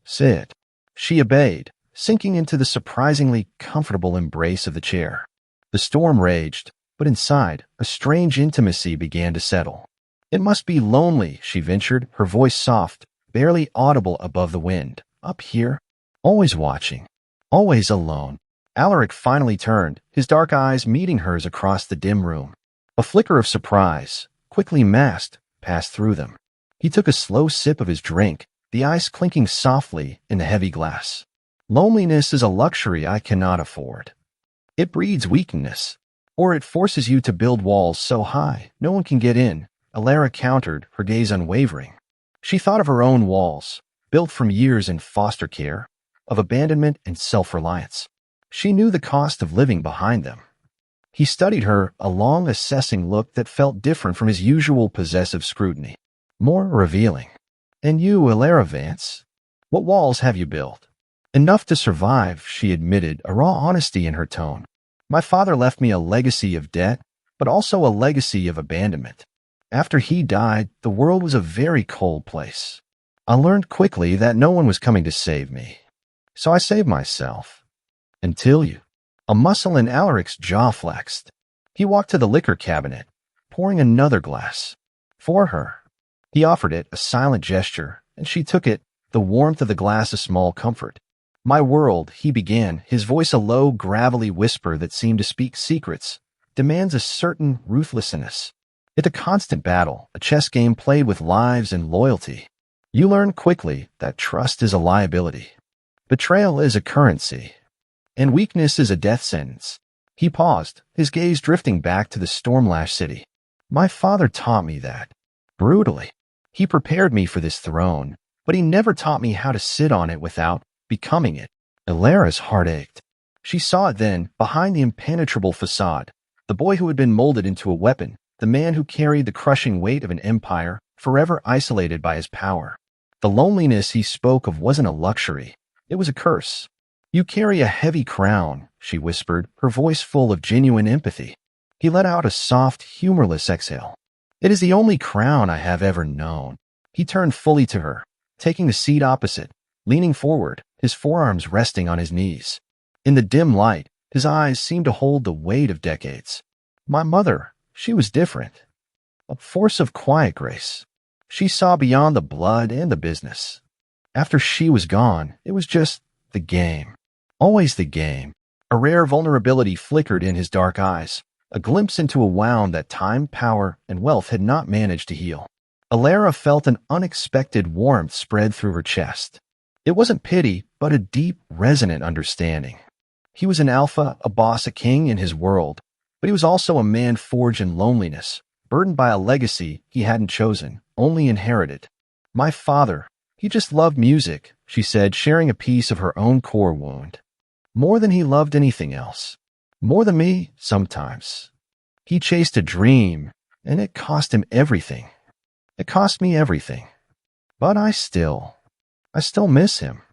"Sit." She obeyed, sinking into the surprisingly comfortable embrace of the chair. The storm raged, but inside, a strange intimacy began to settle. "It must be lonely," she ventured, her voice soft, barely audible above the wind. "Up here, always watching, always alone." Alaric finally turned, his dark eyes meeting hers across the dim room. A flicker of surprise, quickly masked, passed through them. He took a slow sip of his drink, the ice clinking softly in the heavy glass. "Loneliness is a luxury I cannot afford. It breeds weakness, or it forces you to build walls so high no one can get in," Alara countered, her gaze unwavering. She thought of her own walls, built from years in foster care, of abandonment and self-reliance. She knew the cost of living behind them. He studied her, a long, assessing look that felt different from his usual possessive scrutiny. More revealing. "And you, Alara Vance? What walls have you built?" "Enough to survive," she admitted, a raw honesty in her tone. "My father left me a legacy of debt, but also a legacy of abandonment. After he died, the world was a very cold place. I learned quickly that no one was coming to save me. So I saved myself. Until you." A muscle in Alaric's jaw flexed. He walked to the liquor cabinet, pouring another glass. For her. He offered it, a silent gesture, and she took it, the warmth of the glass a small comfort. "My world," he began, his voice a low, gravelly whisper that seemed to speak secrets, "demands a certain ruthlessness. It's a constant battle, a chess game played with lives and loyalty. You learn quickly that trust is a liability. Betrayal is a currency. And weakness is a death sentence." He paused, his gaze drifting back to the storm-lashed city. "My father taught me that. Brutally. He prepared me for this throne, but he never taught me how to sit on it without becoming it." Alara's heart ached. She saw it then, behind the impenetrable facade, the boy who had been molded into a weapon, the man who carried the crushing weight of an empire, forever isolated by his power. The loneliness he spoke of wasn't a luxury. It was a curse. "You carry a heavy crown," she whispered, her voice full of genuine empathy. He let out a soft, humorless exhale. "It is the only crown I have ever known." He turned fully to her, taking the seat opposite, leaning forward, his forearms resting on his knees. In the dim light, his eyes seemed to hold the weight of decades. "My mother, she was different. A force of quiet grace. She saw beyond the blood and the business. After she was gone, it was just the game. Always the game." A rare vulnerability flickered in his dark eyes, a glimpse into a wound that time, power, and wealth had not managed to heal. Alara felt an unexpected warmth spread through her chest. It wasn't pity, but a deep, resonant understanding. He was an alpha, a boss, a king in his world, but he was also a man forged in loneliness, burdened by a legacy he hadn't chosen, only inherited. "My father, he just loved music," she said, sharing a piece of her own core wound. "More than he loved anything else. More than me, sometimes. He chased a dream, and it cost him everything. It cost me everything. But I still miss him.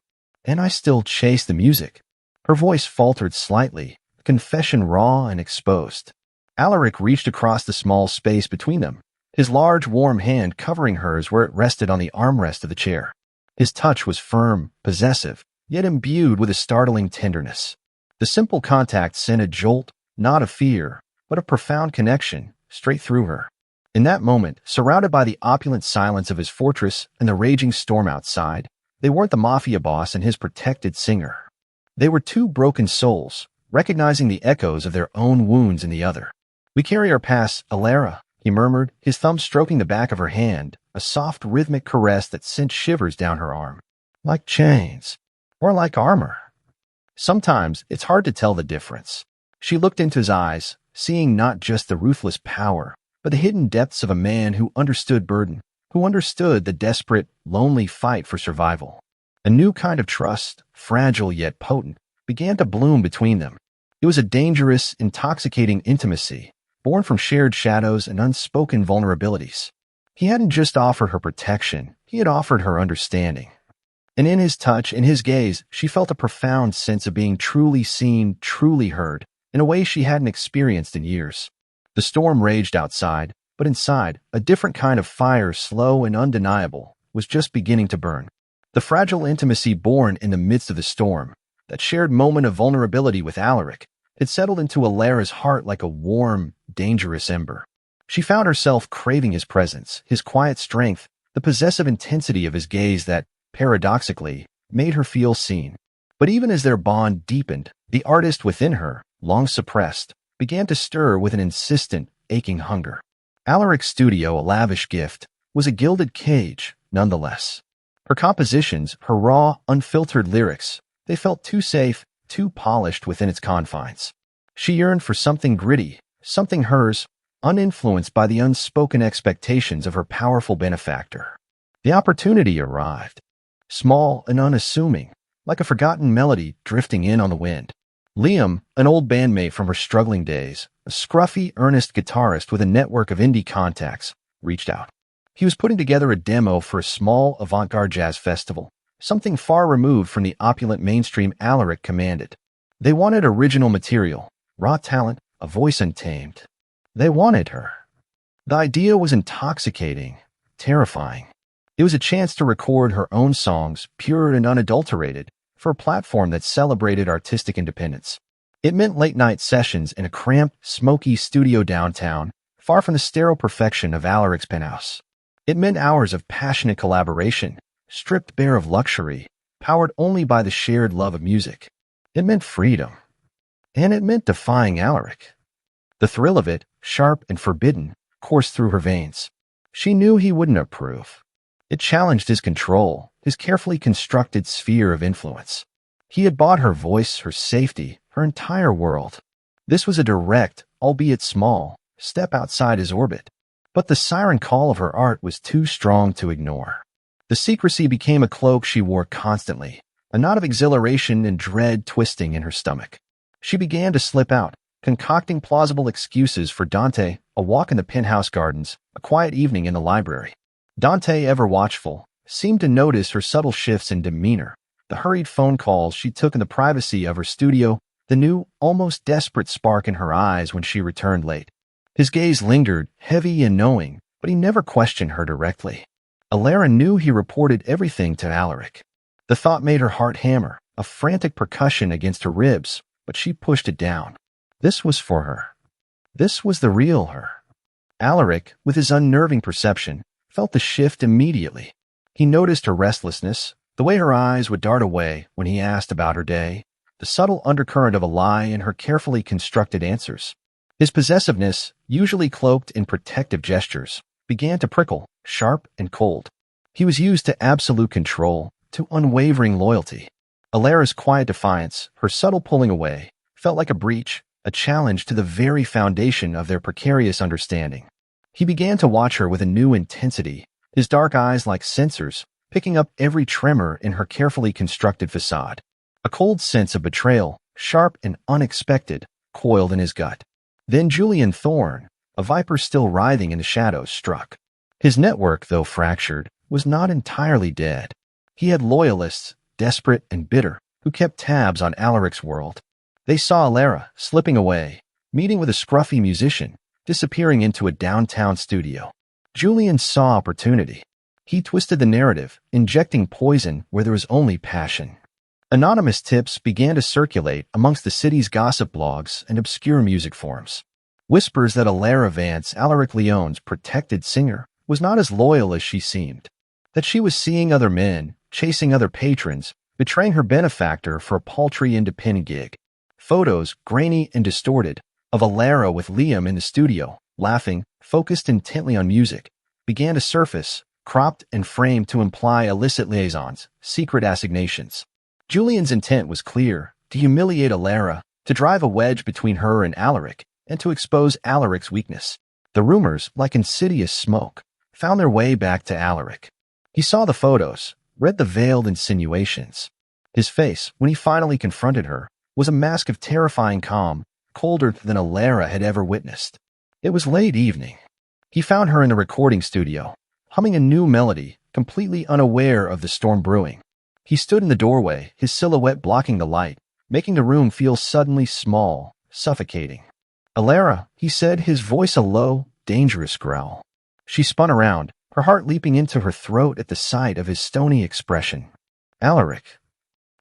And I still chase the music." Her voice faltered slightly, confession raw and exposed. Alaric reached across the small space between them, his large, warm hand covering hers where it rested on the armrest of the chair. His touch was firm, possessive, yet imbued with a startling tenderness. The simple contact sent a jolt, not of fear, but of profound connection, straight through her. In that moment, surrounded by the opulent silence of his fortress and the raging storm outside, they weren't the Mafia Boss and his protected singer. They were two broken souls, recognizing the echoes of their own wounds in the other. "We carry our past, Alara," he murmured, his thumb stroking the back of her hand, a soft, rhythmic caress that sent shivers down her arm. "Like chains." or like armor? Sometimes it's hard to tell the difference. She looked into his eyes, seeing not just the ruthless power, but the hidden depths of a man who understood burden, who understood the desperate, lonely fight for survival. A new kind of trust, fragile yet potent, began to bloom between them. It was a dangerous, intoxicating intimacy, born from shared shadows and unspoken vulnerabilities. He hadn't just offered her protection, he had offered her understanding. And in his touch, in his gaze, she felt a profound sense of being truly seen, truly heard, in a way she hadn't experienced in years. The storm raged outside, but inside, a different kind of fire, slow and undeniable, was just beginning to burn. The fragile intimacy born in the midst of the storm, that shared moment of vulnerability with Alaric, had settled into Alara's heart like a warm, dangerous ember. She found herself craving his presence, his quiet strength, the possessive intensity of his gaze that, paradoxically, made her feel seen. But even as their bond deepened, the artist within her, long suppressed, began to stir with an insistent, aching hunger. Alaric's studio, a lavish gift, was a gilded cage, nonetheless. Her compositions, her raw, unfiltered lyrics, they felt too safe, too polished within its confines. She yearned for something gritty, something hers, uninfluenced by the unspoken expectations of her powerful benefactor. The opportunity arrived. Small and unassuming, like a forgotten melody drifting in on the wind. Liam, an old bandmate from her struggling days, a scruffy, earnest guitarist with a network of indie contacts, reached out. He was putting together a demo for a small avant-garde jazz festival, something far removed from the opulent mainstream Alaric commanded. They wanted original material, raw talent, a voice untamed. They wanted her. The idea was intoxicating, terrifying. It was a chance to record her own songs, pure and unadulterated, for a platform that celebrated artistic independence. It meant late-night sessions in a cramped, smoky studio downtown, far from the sterile perfection of Alaric's penthouse. It meant hours of passionate collaboration, stripped bare of luxury, powered only by the shared love of music. It meant freedom. And it meant defying Alaric. The thrill of it, sharp and forbidden, coursed through her veins. She knew he wouldn't approve. It challenged his control, his carefully constructed sphere of influence. He had bought her voice, her safety, her entire world. This was a direct, albeit small, step outside his orbit. But the siren call of her art was too strong to ignore. The secrecy became a cloak she wore constantly, a knot of exhilaration and dread twisting in her stomach. She began to slip out, concocting plausible excuses for Dante, a walk in the penthouse gardens, a quiet evening in the library. Dante, ever watchful, seemed to notice her subtle shifts in demeanor, the hurried phone calls she took in the privacy of her studio, the new, almost desperate spark in her eyes when she returned late. His gaze lingered, heavy and knowing, but he never questioned her directly. Alara knew he reported everything to Alaric. The thought made her heart hammer, a frantic percussion against her ribs, but she pushed it down. This was for her. This was the real her. Alaric, with his unnerving perception, felt the shift immediately. He noticed her restlessness, the way her eyes would dart away when he asked about her day, the subtle undercurrent of a lie in her carefully constructed answers. His possessiveness, usually cloaked in protective gestures, began to prickle, sharp and cold. He was used to absolute control, to unwavering loyalty. Alara's quiet defiance, her subtle pulling away, felt like a breach, a challenge to the very foundation of their precarious understanding. He began to watch her with a new intensity, his dark eyes like sensors, picking up every tremor in her carefully constructed facade. A cold sense of betrayal, sharp and unexpected, coiled in his gut. Then Julian Thorne, a viper still writhing in the shadows, struck. His network, though fractured, was not entirely dead. He had loyalists, desperate and bitter, who kept tabs on Alaric's world. They saw Alara slipping away, meeting with a scruffy musician, disappearing into a downtown studio. Julian saw opportunity. He twisted the narrative, injecting poison where there was only passion. Anonymous tips began to circulate amongst the city's gossip blogs and obscure music forums. Whispers that Alara Vance, Alaric Leone's protected singer, was not as loyal as she seemed. That she was seeing other men, chasing other patrons, betraying her benefactor for a paltry independent gig. Photos, grainy and distorted, of Alara with Liam in the studio, laughing, focused intently on music, began to surface, cropped and framed to imply illicit liaisons, secret assignations. Julian's intent was clear: to humiliate Alara, to drive a wedge between her and Alaric, and to expose Alaric's weakness. The rumors, like insidious smoke, found their way back to Alaric. He saw the photos, read the veiled insinuations. His face, when he finally confronted her, was a mask of terrifying calm, colder than Alara had ever witnessed. It was late evening. He found her in a recording studio, humming a new melody, completely unaware of the storm brewing. He stood in the doorway, his silhouette blocking the light, making the room feel suddenly small, suffocating. "Alara," he said, his voice a low, dangerous growl. She spun around, her heart leaping into her throat at the sight of his stony expression. "Alaric,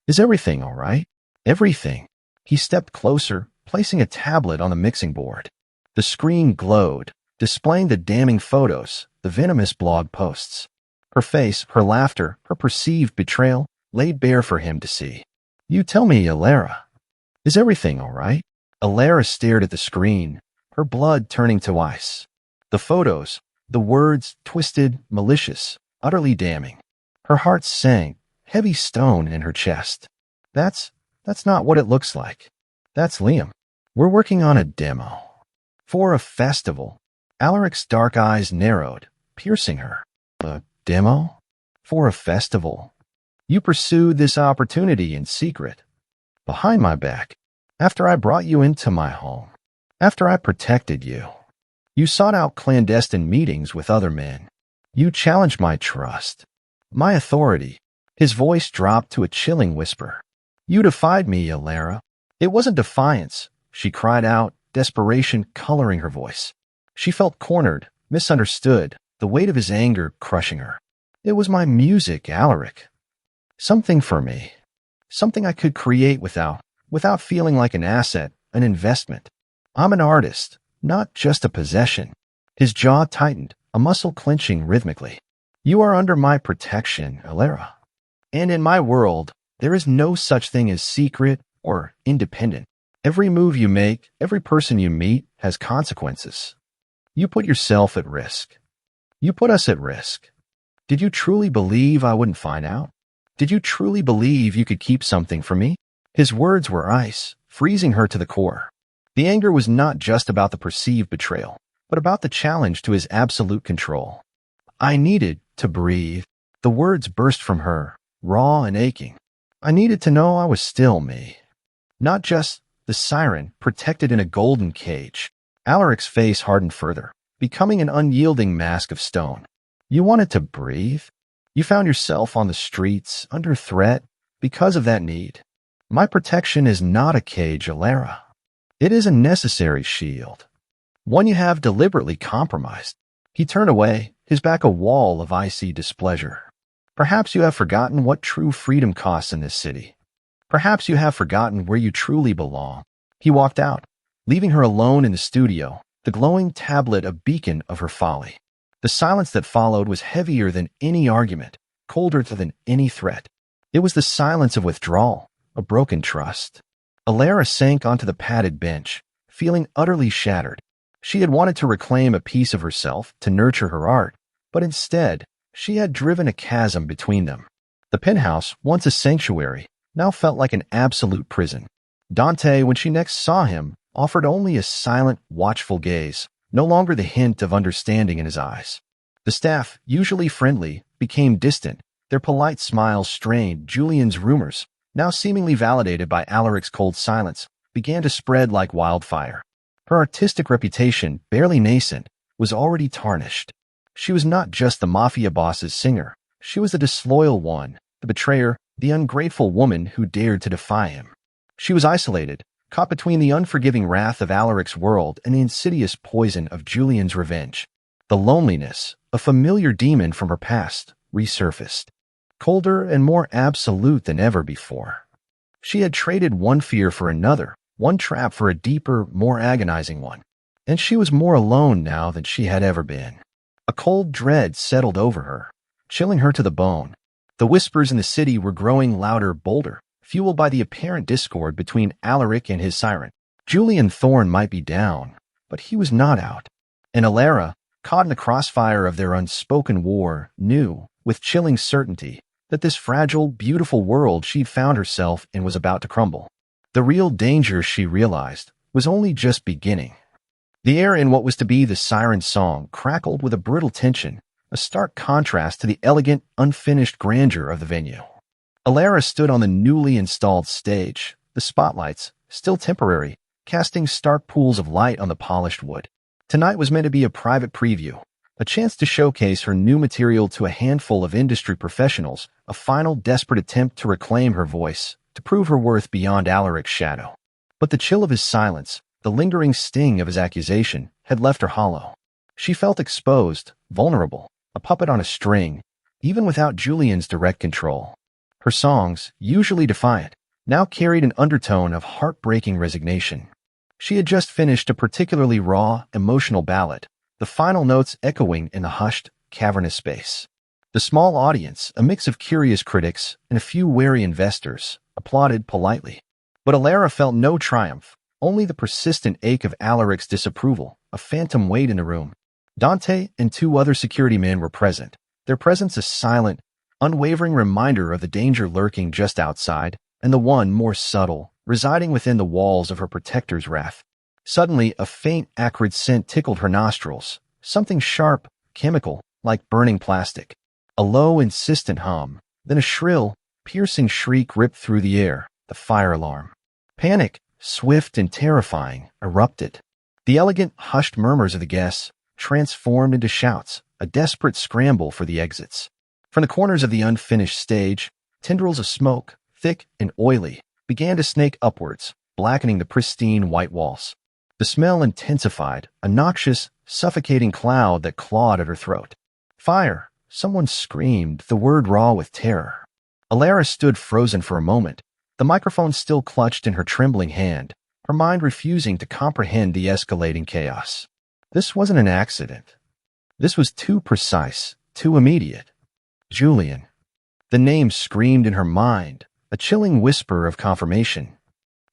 is everything all right?" "Everything." He stepped closer, placing a tablet on the mixing board. The screen glowed, displaying the damning photos, the venomous blog posts. Her face, her laughter, her perceived betrayal, laid bare for him to see. "You tell me, Alara, is everything all right?" Alara stared at the screen, her blood turning to ice. The photos, the words, twisted, malicious, utterly damning. Her heart sank, heavy stone in her chest. That's not what it looks like. That's Liam. We're working on a demo. For a festival." Alaric's dark eyes narrowed, piercing her. "A demo? For a festival? You pursued this opportunity in secret, behind my back, after I brought you into my home, after I protected you. You sought out clandestine meetings with other men. You challenged my trust, my authority." His voice dropped to a chilling whisper. "You defied me, Alara." It wasn't defiance, she cried out, desperation coloring her voice. She felt cornered, misunderstood, the weight of his anger crushing her. "It was my music, Alaric. Something for me. Something I could create without feeling like an asset, an investment. I'm an artist, not just a possession." His jaw tightened, a muscle clenching rhythmically. "You are under my protection, Alara. And in my world, there is no such thing as secret or independent. Every move you make, every person you meet, has consequences. You put yourself at risk. You put us at risk. Did you truly believe I wouldn't find out? Did you truly believe you could keep something from me?" His words were ice, freezing her to the core. The anger was not just about the perceived betrayal, but about the challenge to his absolute control. "I needed to breathe." The words burst from her, raw and aching. "I needed to know I was still me. Not just the siren protected in a golden cage." Alaric's face hardened further, becoming an unyielding mask of stone. "You wanted to breathe? You found yourself on the streets, under threat, because of that need. My protection is not a cage, Alara. It is a necessary shield. One you have deliberately compromised." He turned away, his back a wall of icy displeasure. "Perhaps you have forgotten what true freedom costs in this city. Perhaps you have forgotten where you truly belong." He walked out, leaving her alone in the studio, the glowing tablet a beacon of her folly. The silence that followed was heavier than any argument, colder than any threat. It was the silence of withdrawal, a broken trust. Alara sank onto the padded bench, feeling utterly shattered. She had wanted to reclaim a piece of herself, to nurture her art, but instead, she had driven a chasm between them. The penthouse, once a sanctuary, now felt like an absolute prison. Dante, when she next saw him, offered only a silent, watchful gaze, no longer the hint of understanding in his eyes. The staff, usually friendly, became distant, their polite smiles strained. Julian's rumors, now seemingly validated by Alaric's cold silence, began to spread like wildfire. Her artistic reputation, barely nascent, was already tarnished. She was not just the Mafia Boss's singer. She was the disloyal one, the betrayer, the ungrateful woman who dared to defy him. She was isolated, caught between the unforgiving wrath of Alaric's world and the insidious poison of Julian's revenge. The loneliness, a familiar demon from her past, resurfaced, colder and more absolute than ever before. She had traded one fear for another, one trap for a deeper, more agonizing one, and she was more alone now than she had ever been. A cold dread settled over her, chilling her to the bone. The whispers in the city were growing louder, bolder, fueled by the apparent discord between Alaric and his siren. Julian Thorne might be down, but he was not out. And Alara, caught in the crossfire of their unspoken war, knew, with chilling certainty, that this fragile, beautiful world she'd found herself in was about to crumble. The real danger, she realized, was only just beginning. The air in what was to be the siren song crackled with a brittle tension, a stark contrast to the elegant, unfinished grandeur of the venue. Alara stood on the newly installed stage, the spotlights, still temporary, casting stark pools of light on the polished wood. Tonight was meant to be a private preview, a chance to showcase her new material to a handful of industry professionals, a final desperate attempt to reclaim her voice, to prove her worth beyond Alaric's shadow. But the chill of his silence, the lingering sting of his accusation, had left her hollow. She felt exposed, vulnerable, a puppet on a string, even without Julian's direct control. Her songs, usually defiant, now carried an undertone of heartbreaking resignation. She had just finished a particularly raw, emotional ballad, the final notes echoing in the hushed, cavernous space. The small audience, a mix of curious critics and a few wary investors, applauded politely. But Alara felt no triumph, only the persistent ache of Alaric's disapproval, a phantom weight in the room. Dante and 2 other security men were present, their presence a silent, unwavering reminder of the danger lurking just outside, and the one more subtle, residing within the walls of her protector's wrath. Suddenly, a faint, acrid scent tickled her nostrils, something sharp, chemical, like burning plastic. A low, insistent hum, then a shrill, piercing shriek ripped through the air, the fire alarm. Panic, swift and terrifying, erupted. The elegant, hushed murmurs of the guests transformed into shouts, a desperate scramble for the exits. From the corners of the unfinished stage, tendrils of smoke, thick and oily, began to snake upwards, blackening the pristine white walls. The smell intensified, a noxious, suffocating cloud that clawed at her throat. Fire! Someone screamed, the word raw with terror. Alara stood frozen for a moment, the microphone still clutched in her trembling hand, her mind refusing to comprehend the escalating chaos. This wasn't an accident. This was too precise, too immediate. Julian. The name screamed in her mind, a chilling whisper of confirmation.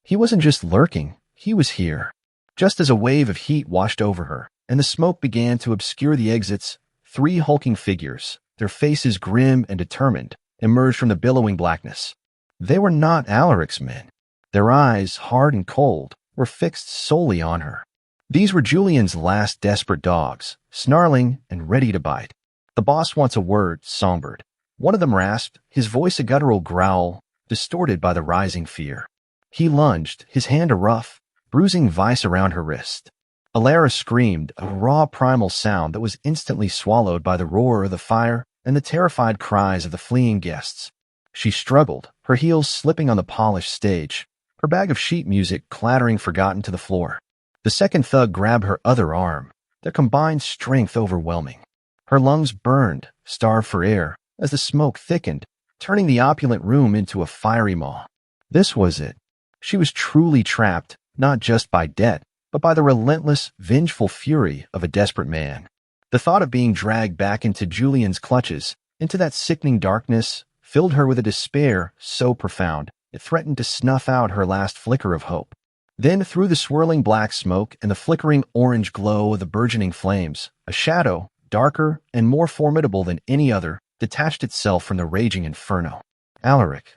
He wasn't just lurking, he was here. Just as a wave of heat washed over her, and the smoke began to obscure the exits, 3 hulking figures, their faces grim and determined, emerged from the billowing blackness. They were not Alaric's men. Their eyes, hard and cold, were fixed solely on her. These were Julian's last desperate dogs, snarling and ready to bite. The boss wants a word, Songbird. One of them rasped, his voice a guttural growl, distorted by the rising fear. He lunged, his hand a rough, bruising vice around her wrist. Alara screamed, a raw primal sound that was instantly swallowed by the roar of the fire and the terrified cries of the fleeing guests. She struggled, her heels slipping on the polished stage, her bag of sheet music clattering forgotten to the floor. The second thug grabbed her other arm, their combined strength overwhelming. Her lungs burned, starved for air, as the smoke thickened, turning the opulent room into a fiery maw. This was it. She was truly trapped, not just by debt, but by the relentless, vengeful fury of a desperate man. The thought of being dragged back into Julian's clutches, into that sickening darkness, filled her with a despair so profound it threatened to snuff out her last flicker of hope. Then, through the swirling black smoke and the flickering orange glow of the burgeoning flames, a shadow, darker and more formidable than any other, detached itself from the raging inferno. Alaric.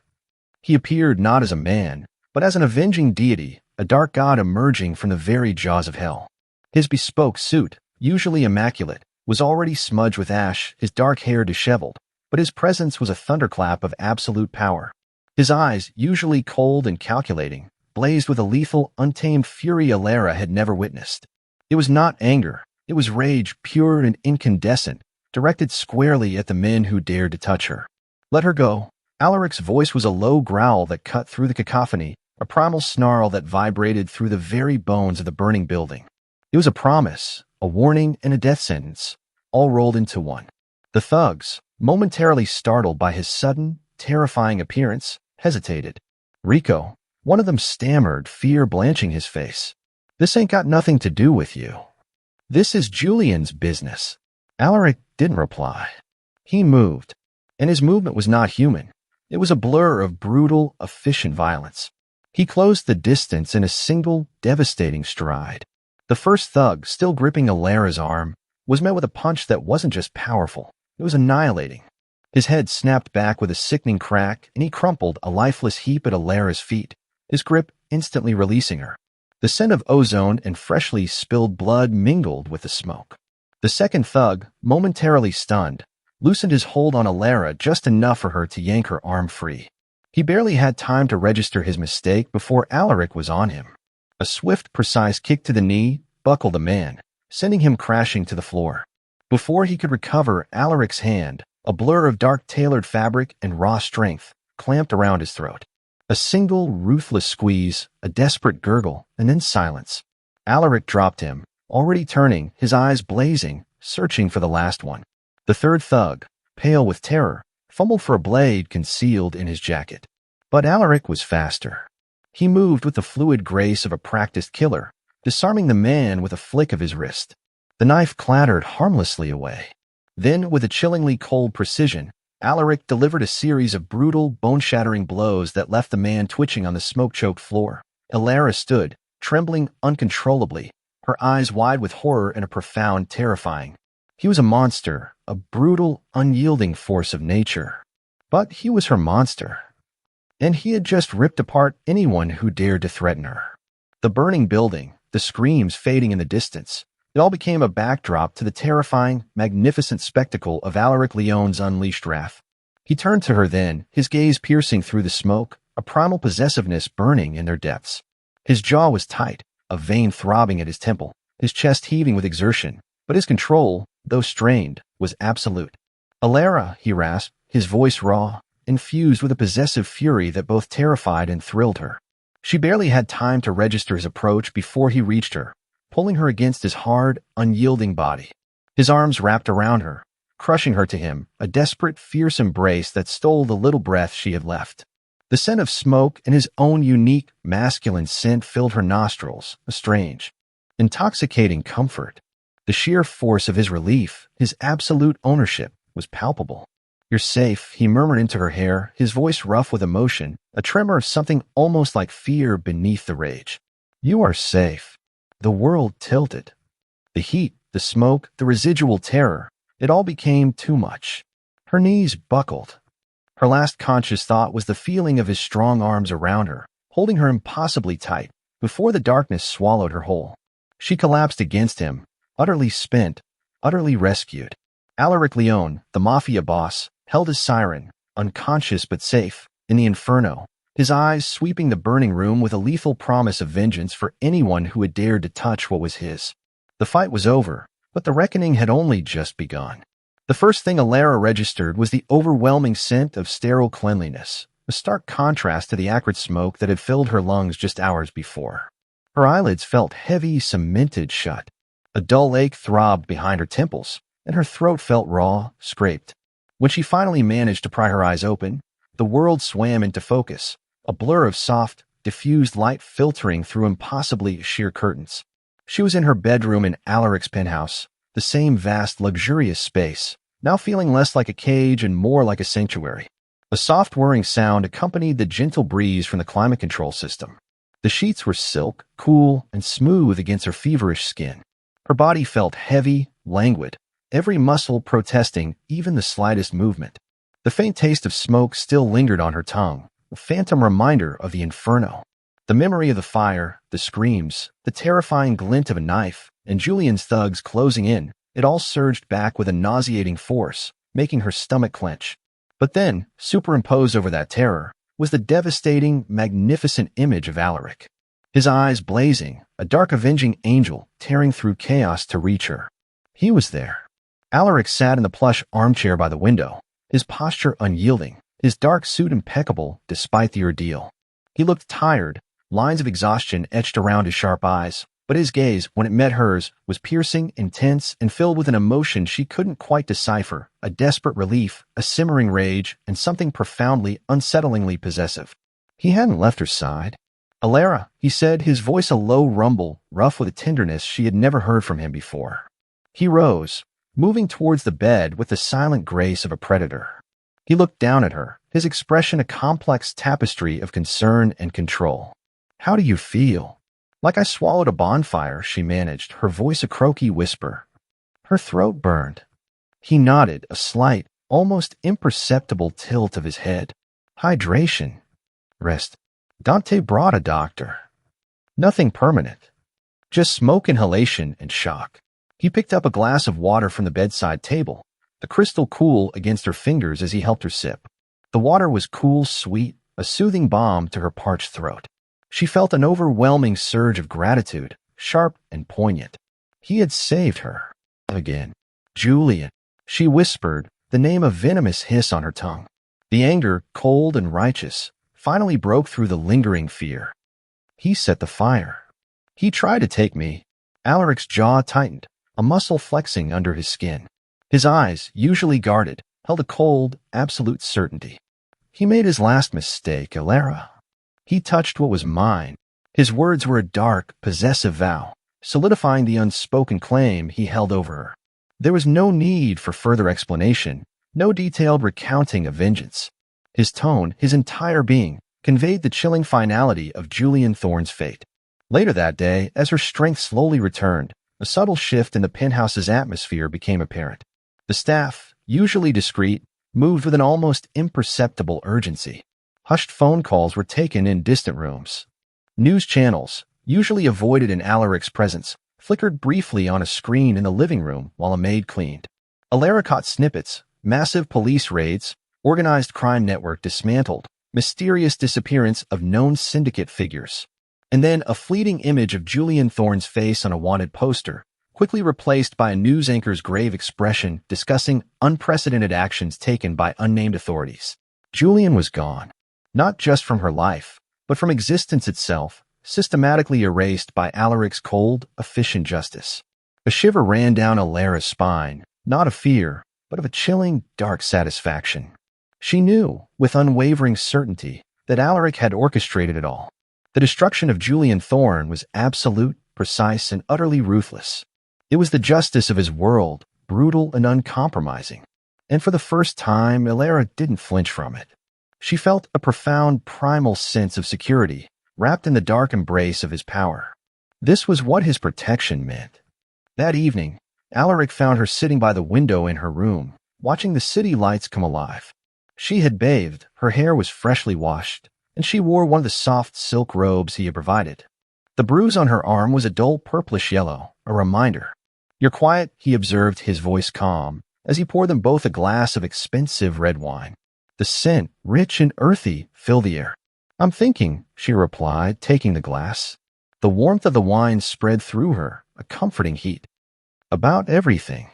He appeared not as a man, but as an avenging deity, a dark god emerging from the very jaws of hell. His bespoke suit, usually immaculate, was already smudged with ash, his dark hair disheveled, but his presence was a thunderclap of absolute power. His eyes, usually cold and calculating, blazed with a lethal, untamed fury Alara had never witnessed. It was not anger, it was rage pure and incandescent, directed squarely at the men who dared to touch her. Let her go. Alaric's voice was a low growl that cut through the cacophony, a primal snarl that vibrated through the very bones of the burning building. It was a promise, a warning, and a death sentence, all rolled into one. The thugs, momentarily startled by his sudden, terrifying appearance, hesitated. Rico, one of them stammered, fear blanching his face. This ain't got nothing to do with you. This is Julian's business. Alaric didn't reply. He moved, and his movement was not human. It was a blur of brutal, efficient violence. He closed the distance in a single, devastating stride. The first thug, still gripping Alara's arm, was met with a punch that wasn't just powerful, it was annihilating. His head snapped back with a sickening crack, and he crumpled, a lifeless heap at Alara's feet, his grip instantly releasing her. The scent of ozone and freshly spilled blood mingled with the smoke. The second thug, momentarily stunned, loosened his hold on Alara just enough for her to yank her arm free. He barely had time to register his mistake before Alaric was on him. A swift, precise kick to the knee buckled the man, sending him crashing to the floor. Before he could recover, Alaric's hand, a blur of dark tailored fabric and raw strength, clamped around his throat. A single, ruthless squeeze, a desperate gurgle, and then silence. Alaric dropped him, already turning, his eyes blazing, searching for the last one. The third thug, pale with terror, fumbled for a blade concealed in his jacket. But Alaric was faster. He moved with the fluid grace of a practiced killer, disarming the man with a flick of his wrist. The knife clattered harmlessly away. Then, with a chillingly cold precision, Alaric delivered a series of brutal, bone-shattering blows that left the man twitching on the smoke-choked floor. Alara stood, trembling uncontrollably, her eyes wide with horror and a profound terrifying. He was a monster, a brutal, unyielding force of nature. But he was her monster. And he had just ripped apart anyone who dared to threaten her. The burning building, the screams fading in the distance, it all became a backdrop to the terrifying, magnificent spectacle of Alaric Leone's unleashed wrath. He turned to her then, his gaze piercing through the smoke, a primal possessiveness burning in their depths. His jaw was tight, a vein throbbing at his temple, his chest heaving with exertion, but his control, though strained, was absolute. "Alara," he rasped, his voice raw, infused with a possessive fury that both terrified and thrilled her. She barely had time to register his approach before he reached her, pulling her against his hard, unyielding body. His arms wrapped around her, crushing her to him, a desperate, fierce embrace that stole the little breath she had left. The scent of smoke and his own unique, masculine scent filled her nostrils, a strange, intoxicating comfort. The sheer force of his relief, his absolute ownership, was palpable. "You're safe," he murmured into her hair, his voice rough with emotion, a tremor of something almost like fear beneath the rage. "You are safe." The world tilted. The heat, the smoke, the residual terror, it all became too much. Her knees buckled. Her last conscious thought was the feeling of his strong arms around her, holding her impossibly tight, before the darkness swallowed her whole. She collapsed against him, utterly spent, utterly rescued. Alaric Leone, the Mafia Boss, held his siren, unconscious but safe, in the inferno, his eyes sweeping the burning room with a lethal promise of vengeance for anyone who had dared to touch what was his. The fight was over, but the reckoning had only just begun. The first thing Alara registered was the overwhelming scent of sterile cleanliness, a stark contrast to the acrid smoke that had filled her lungs just hours before. Her eyelids felt heavy, cemented shut. A dull ache throbbed behind her temples, and her throat felt raw, scraped. When she finally managed to pry her eyes open, the world swam into focus, a blur of soft, diffused light filtering through impossibly sheer curtains. She was in her bedroom in Alaric's penthouse, the same vast, luxurious space, now feeling less like a cage and more like a sanctuary. A soft whirring sound accompanied the gentle breeze from the climate control system. The sheets were silk, cool, and smooth against her feverish skin. Her body felt heavy, languid, every muscle protesting even the slightest movement. The faint taste of smoke still lingered on her tongue, a phantom reminder of the inferno. The memory of the fire, the screams, the terrifying glint of a knife, and Julian's thugs closing in, it all surged back with a nauseating force, making her stomach clench. But then, superimposed over that terror, was the devastating, magnificent image of Alaric. His eyes blazing, a dark avenging angel tearing through chaos to reach her. He was there. Alaric sat in the plush armchair by the window, his posture unyielding, his dark suit impeccable despite the ordeal. He looked tired, lines of exhaustion etched around his sharp eyes, but his gaze, when it met hers, was piercing, intense, and filled with an emotion she couldn't quite decipher, a desperate relief, a simmering rage, and something profoundly, unsettlingly possessive. He hadn't left her side. "Alara," he said, his voice a low rumble, rough with a tenderness she had never heard from him before. He rose, moving towards the bed with the silent grace of a predator. He looked down at her, his expression a complex tapestry of concern and control. "How do you feel?" "Like I swallowed a bonfire," she managed, her voice a croaky whisper. Her throat burned. He nodded, a slight, almost imperceptible tilt of his head. Hydration. Rest. Dante brought a doctor. Nothing permanent. Just smoke inhalation and shock. He picked up a glass of water from the bedside table, the crystal cool against her fingers as he helped her sip. The water was cool, sweet, a soothing balm to her parched throat. She felt an overwhelming surge of gratitude, sharp and poignant. He had saved her. Again. Julian. She whispered, the name a venomous hiss on her tongue. The anger, cold and righteous, finally broke through the lingering fear. He set the fire. He tried to take me. Alaric's jaw tightened, a muscle flexing under his skin. His eyes, usually guarded, held a cold, absolute certainty. He made his last mistake, Alara. He touched what was mine. His words were a dark, possessive vow, solidifying the unspoken claim he held over her. There was no need for further explanation, no detailed recounting of vengeance. His tone, his entire being, conveyed the chilling finality of Julian Thorne's fate. Later that day, as her strength slowly returned, a subtle shift in the penthouse's atmosphere became apparent. The staff, usually discreet, moved with an almost imperceptible urgency. Hushed phone calls were taken in distant rooms. News channels, usually avoided in Alaric's presence, flickered briefly on a screen in the living room while a maid cleaned. Alara caught snippets, massive police raids, organized crime network dismantled, mysterious disappearance of known syndicate figures. And then a fleeting image of Julian Thorne's face on a wanted poster, quickly replaced by a news anchor's grave expression discussing unprecedented actions taken by unnamed authorities. Julian was gone, not just from her life, but from existence itself, systematically erased by Alaric's cold, efficient justice. A shiver ran down Alara's spine, not of fear, but of a chilling, dark satisfaction. She knew, with unwavering certainty, that Alaric had orchestrated it all. The destruction of Julian Thorne was absolute, precise, and utterly ruthless. It was the justice of his world, brutal and uncompromising. And for the first time, Alara didn't flinch from it. She felt a profound, primal sense of security, wrapped in the dark embrace of his power. This was what his protection meant. That evening, Alaric found her sitting by the window in her room, watching the city lights come alive. She had bathed, her hair was freshly washed, and she wore one of the soft silk robes he had provided. The bruise on her arm was a dull purplish yellow, a reminder. "You're quiet," he observed, his voice calm, as he poured them both a glass of expensive red wine. The scent, rich and earthy, filled the air. "I'm thinking," she replied, taking the glass. The warmth of the wine spread through her, a comforting heat. "About everything.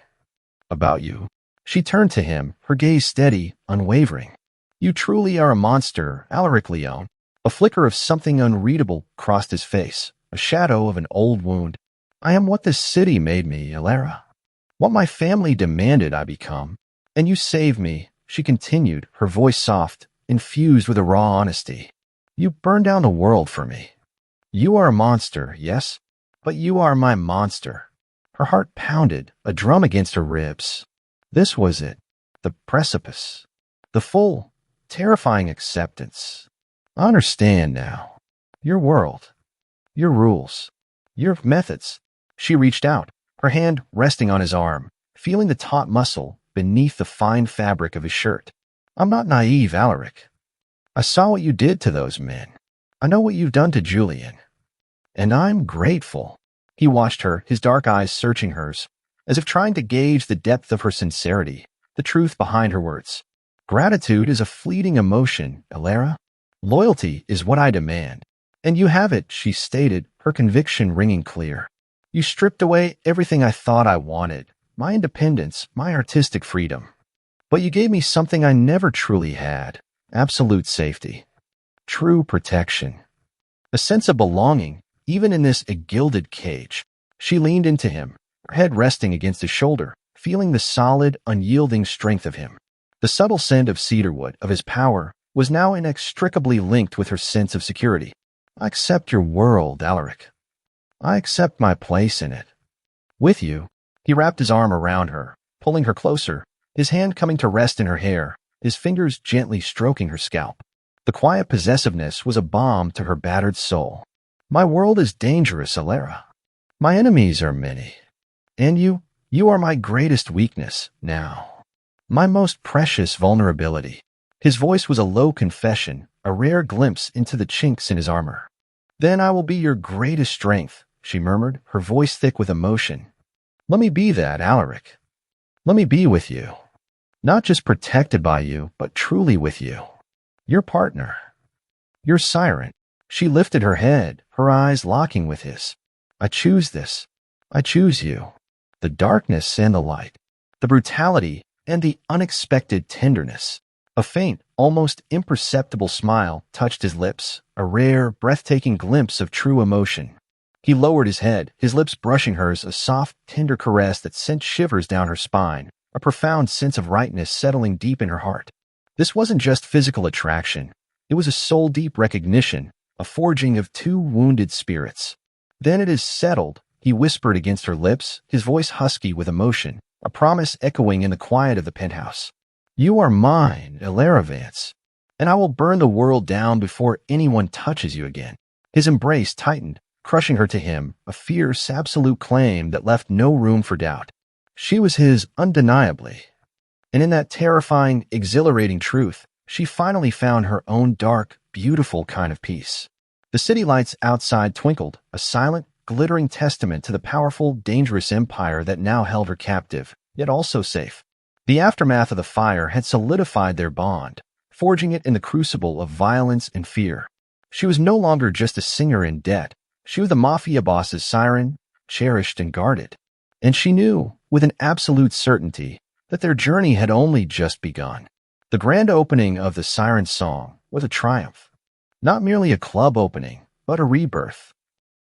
About you." She turned to him, her gaze steady, unwavering. "You truly are a monster, Alaric Leone." A flicker of something unreadable crossed his face, a shadow of an old wound. "I am what this city made me, Alara. What my family demanded I become. And you saved me," she continued, her voice soft, infused with a raw honesty. "You burned down the world for me. You are a monster, yes, but you are my monster." Her heart pounded, a drum against her ribs. This was it, the precipice, the full, terrifying acceptance. "I understand now. Your world, your rules, your methods." She reached out, her hand resting on his arm, feeling the taut muscle beneath the fine fabric of his shirt. "I'm not naive, Alaric. I saw what you did to those men. I know what you've done to Julian. And I'm grateful." He watched her, his dark eyes searching hers, as if trying to gauge the depth of her sincerity, the truth behind her words. "Gratitude is a fleeting emotion, Alara. Loyalty is what I demand. And you have it," she stated, her conviction ringing clear. "You stripped away everything I thought I wanted, my independence, my artistic freedom. But you gave me something I never truly had, absolute safety, true protection, a sense of belonging, even in this gilded cage." She leaned into him, her head resting against his shoulder, feeling the solid, unyielding strength of him. The subtle scent of cedarwood, of his power, was now inextricably linked with her sense of security. "I accept your world, Alaric. I accept my place in it. With you." He wrapped his arm around her, pulling her closer, his hand coming to rest in her hair, his fingers gently stroking her scalp. The quiet possessiveness was a balm to her battered soul. "My world is dangerous, Alara. My enemies are many. And you are my greatest weakness now." My most precious vulnerability. His voice was a low confession, a rare glimpse into the chinks in his armor. Then I will be your greatest strength, she murmured, her voice thick with emotion. Let me be that, Alaric. Let me be with you. Not just protected by you, but truly with you. Your partner. Your siren. She lifted her head, her eyes locking with his. I choose this. I choose you. The darkness and the light. The brutality and the unexpected tenderness. A faint, almost imperceptible smile touched his lips, a rare, breathtaking glimpse of true emotion. He lowered his head, his lips brushing hers, a soft, tender caress that sent shivers down her spine, a profound sense of rightness settling deep in her heart. This wasn't just physical attraction. It was a soul-deep recognition, a forging of two wounded spirits. Then it is settled, he whispered against her lips, his voice husky with emotion, a promise echoing in the quiet of the penthouse. You are mine, Elara Vance, and I will burn the world down before anyone touches you again. His embrace tightened, crushing her to him, a fierce, absolute claim that left no room for doubt. She was his undeniably. And in that terrifying, exhilarating truth, she finally found her own dark, beautiful kind of peace. The city lights outside twinkled, a silent, glittering testament to the powerful, dangerous empire that now held her captive, yet also safe. The aftermath of the fire had solidified their bond, forging it in the crucible of violence and fear. She was no longer just a singer in debt. She was the Mafia Boss's siren, cherished and guarded. And she knew, with an absolute certainty, that their journey had only just begun. The grand opening of the Siren Song was a triumph. Not merely a club opening, but a rebirth.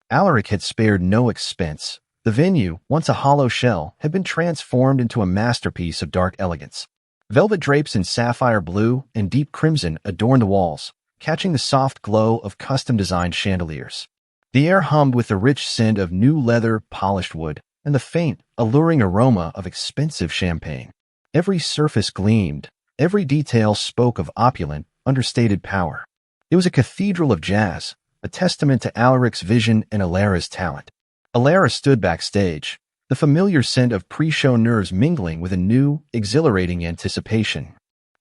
Alaric had spared no expense. The venue, once a hollow shell, had been transformed into a masterpiece of dark elegance. Velvet drapes in sapphire blue and deep crimson adorned the walls, catching the soft glow of custom-designed chandeliers. The air hummed with the rich scent of new leather, polished wood, and the faint, alluring aroma of expensive champagne. Every surface gleamed. Every detail spoke of opulent, understated power. It was a cathedral of jazz, a testament to Alaric's vision and Elara's talent. Elara stood backstage, the familiar scent of pre-show nerves mingling with a new, exhilarating anticipation.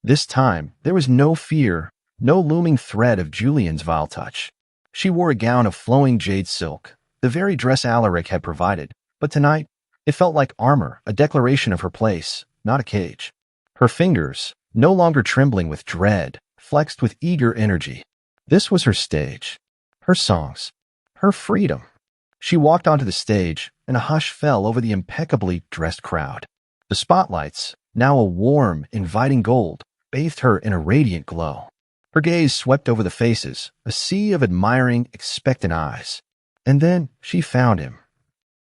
This time, there was no fear, no looming threat of Julian's vile touch. She wore a gown of flowing jade silk, the very dress Alaric had provided, but tonight, it felt like armor, a declaration of her place, not a cage. Her fingers, no longer trembling with dread, flexed with eager energy. This was her stage, her songs, her freedom. She walked onto the stage, and a hush fell over the impeccably dressed crowd. The spotlights, now a warm, inviting gold, bathed her in a radiant glow. Her gaze swept over the faces, a sea of admiring, expectant eyes. And then she found him.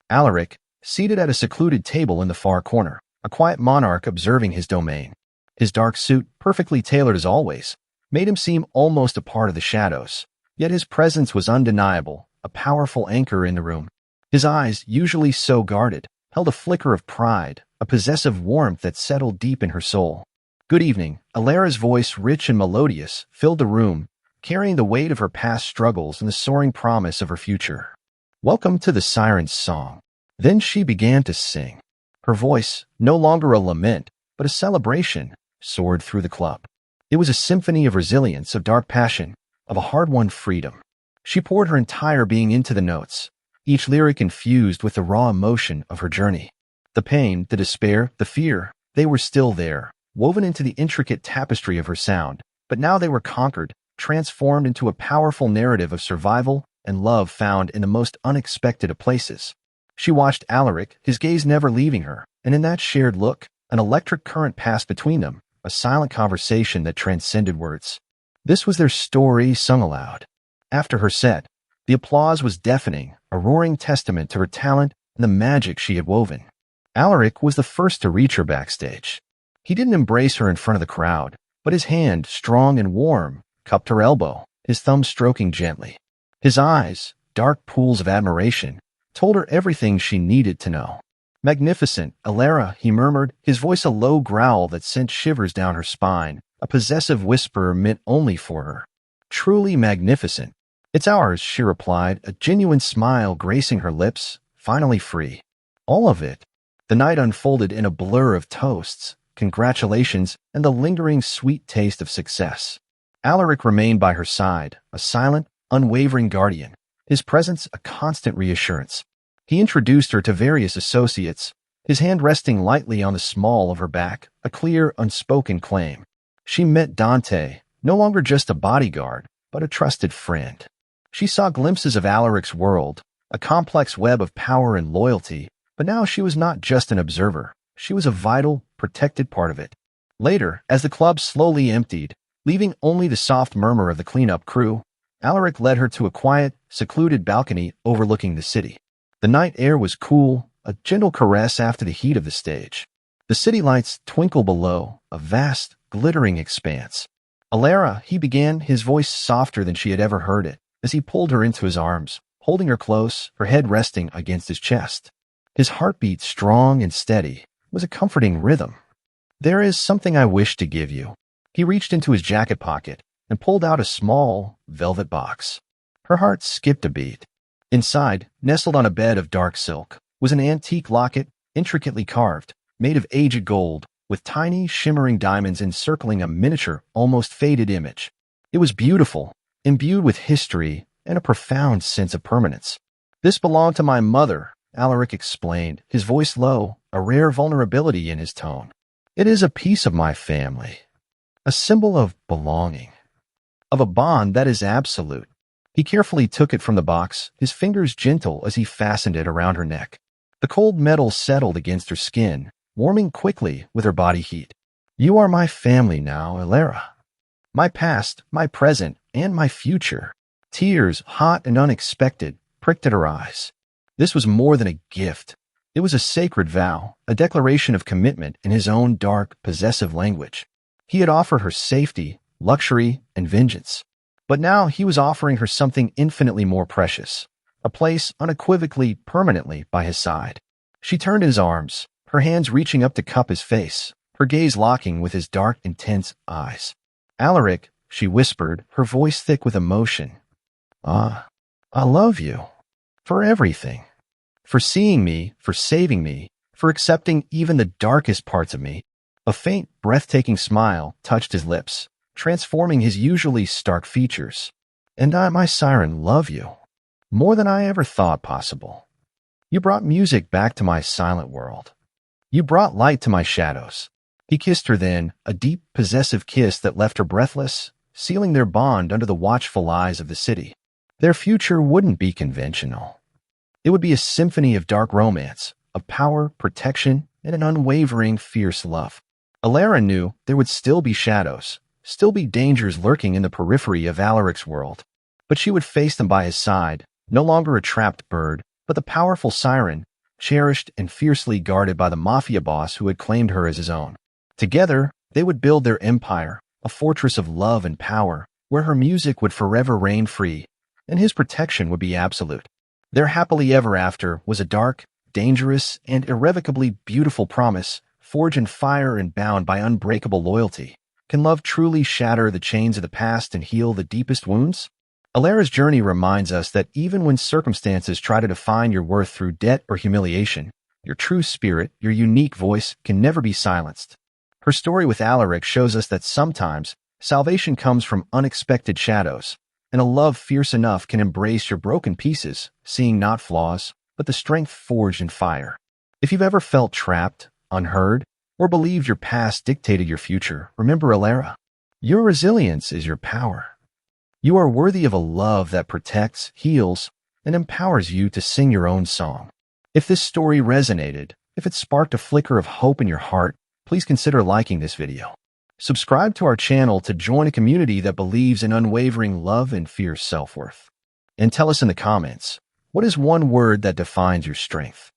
Alaric, seated at a secluded table in the far corner, a quiet monarch observing his domain. His dark suit, perfectly tailored as always, made him seem almost a part of the shadows. Yet his presence was undeniable, a powerful anchor in the room. His eyes, usually so guarded, held a flicker of pride, a possessive warmth that settled deep in her soul. Good evening. Elara's voice, rich and melodious, filled the room, carrying the weight of her past struggles and the soaring promise of her future. Welcome to the Siren's Song. Then she began to sing. Her voice, no longer a lament, but a celebration, soared through the club. It was a symphony of resilience, of dark passion, of a hard-won freedom. She poured her entire being into the notes, each lyric infused with the raw emotion of her journey. The pain, the despair, the fear, they were still there, woven into the intricate tapestry of her sound, but now they were conquered, transformed into a powerful narrative of survival and love found in the most unexpected of places. She watched Alaric, his gaze never leaving her, and in that shared look, an electric current passed between them, a silent conversation that transcended words. This was their story sung aloud. After her set, the applause was deafening, a roaring testament to her talent and the magic she had woven. Alaric was the first to reach her backstage. He didn't embrace her in front of the crowd, but his hand, strong and warm, cupped her elbow, his thumb stroking gently. His eyes, dark pools of admiration, told her everything she needed to know. Magnificent, Elara, he murmured, his voice a low growl that sent shivers down her spine, a possessive whisper meant only for her. Truly magnificent. It's ours, she replied, a genuine smile gracing her lips, finally free. All of it. The night unfolded in a blur of toasts, congratulations, and the lingering sweet taste of success. Alaric remained by her side, a silent, unwavering guardian, his presence a constant reassurance. He introduced her to various associates, his hand resting lightly on the small of her back, a clear, unspoken claim. She met Dante, no longer just a bodyguard, but a trusted friend. She saw glimpses of Alaric's world, a complex web of power and loyalty, but now she was not just an observer. She was a vital, protected part of it. Later, as the club slowly emptied, leaving only the soft murmur of the cleanup crew, Alaric led her to a quiet, secluded balcony overlooking the city. The night air was cool, a gentle caress after the heat of the stage. The city lights twinkled below, a vast, glittering expanse. "Alara," he began, his voice softer than she had ever heard it, as he pulled her into his arms, holding her close, her head resting against his chest. His heartbeat, strong and steady, was a comforting rhythm. "There is something I wish to give you." He reached into his jacket pocket and pulled out a small, velvet box. Her heart skipped a beat. Inside, nestled on a bed of dark silk, was an antique locket, intricately carved, made of aged gold, with tiny, shimmering diamonds encircling a miniature, almost faded image. It was beautiful, imbued with history and a profound sense of permanence. "This belonged to my mother," Alaric explained, his voice low, a rare vulnerability in his tone. "It is a piece of my family, a symbol of belonging, of a bond that is absolute." He carefully took it from the box, his fingers gentle as he fastened it around her neck. The cold metal settled against her skin, warming quickly with her body heat. "You are my family now, Alara. My past, my present, and my future." Tears, hot and unexpected, pricked at her eyes. This was more than a gift. It was a sacred vow, a declaration of commitment in his own dark, possessive language. He had offered her safety, luxury, and vengeance. But now he was offering her something infinitely more precious, a place unequivocally, permanently by his side. She turned in his arms, her hands reaching up to cup his face, her gaze locking with his dark, intense eyes. "Alaric," she whispered, her voice thick with emotion. "I love you. For everything. For seeing me, for saving me, for accepting even the darkest parts of me." A faint, breathtaking smile touched his lips, transforming his usually stark features. "And I, my siren, love you. More than I ever thought possible. You brought music back to my silent world. You brought light to my shadows." He kissed her then, a deep, possessive kiss that left her breathless, sealing their bond under the watchful eyes of the city. Their future wouldn't be conventional. It would be a symphony of dark romance, of power, protection, and an unwavering, fierce love. Alara knew there would still be shadows, still be dangers lurking in the periphery of Alaric's world. But she would face them by his side, no longer a trapped bird, but the powerful siren, cherished and fiercely guarded by the Mafia Boss who had claimed her as his own. Together, they would build their empire, a fortress of love and power, where her music would forever reign free, and his protection would be absolute. Their happily ever after was a dark, dangerous, and irrevocably beautiful promise, forged in fire and bound by unbreakable loyalty. Can love truly shatter the chains of the past and heal the deepest wounds? Alara's journey reminds us that even when circumstances try to define your worth through debt or humiliation, your true spirit, your unique voice, can never be silenced. Her story with Alaric shows us that sometimes salvation comes from unexpected shadows, and a love fierce enough can embrace your broken pieces, seeing not flaws, but the strength forged in fire. If you've ever felt trapped, unheard, or believed your past dictated your future, remember Alara. Your resilience is your power. You are worthy of a love that protects, heals, and empowers you to sing your own song. If this story resonated, if it sparked a flicker of hope in your heart, please consider liking this video. Subscribe to our channel to join a community that believes in unwavering love and fierce self-worth. And tell us in the comments, what is one word that defines your strength?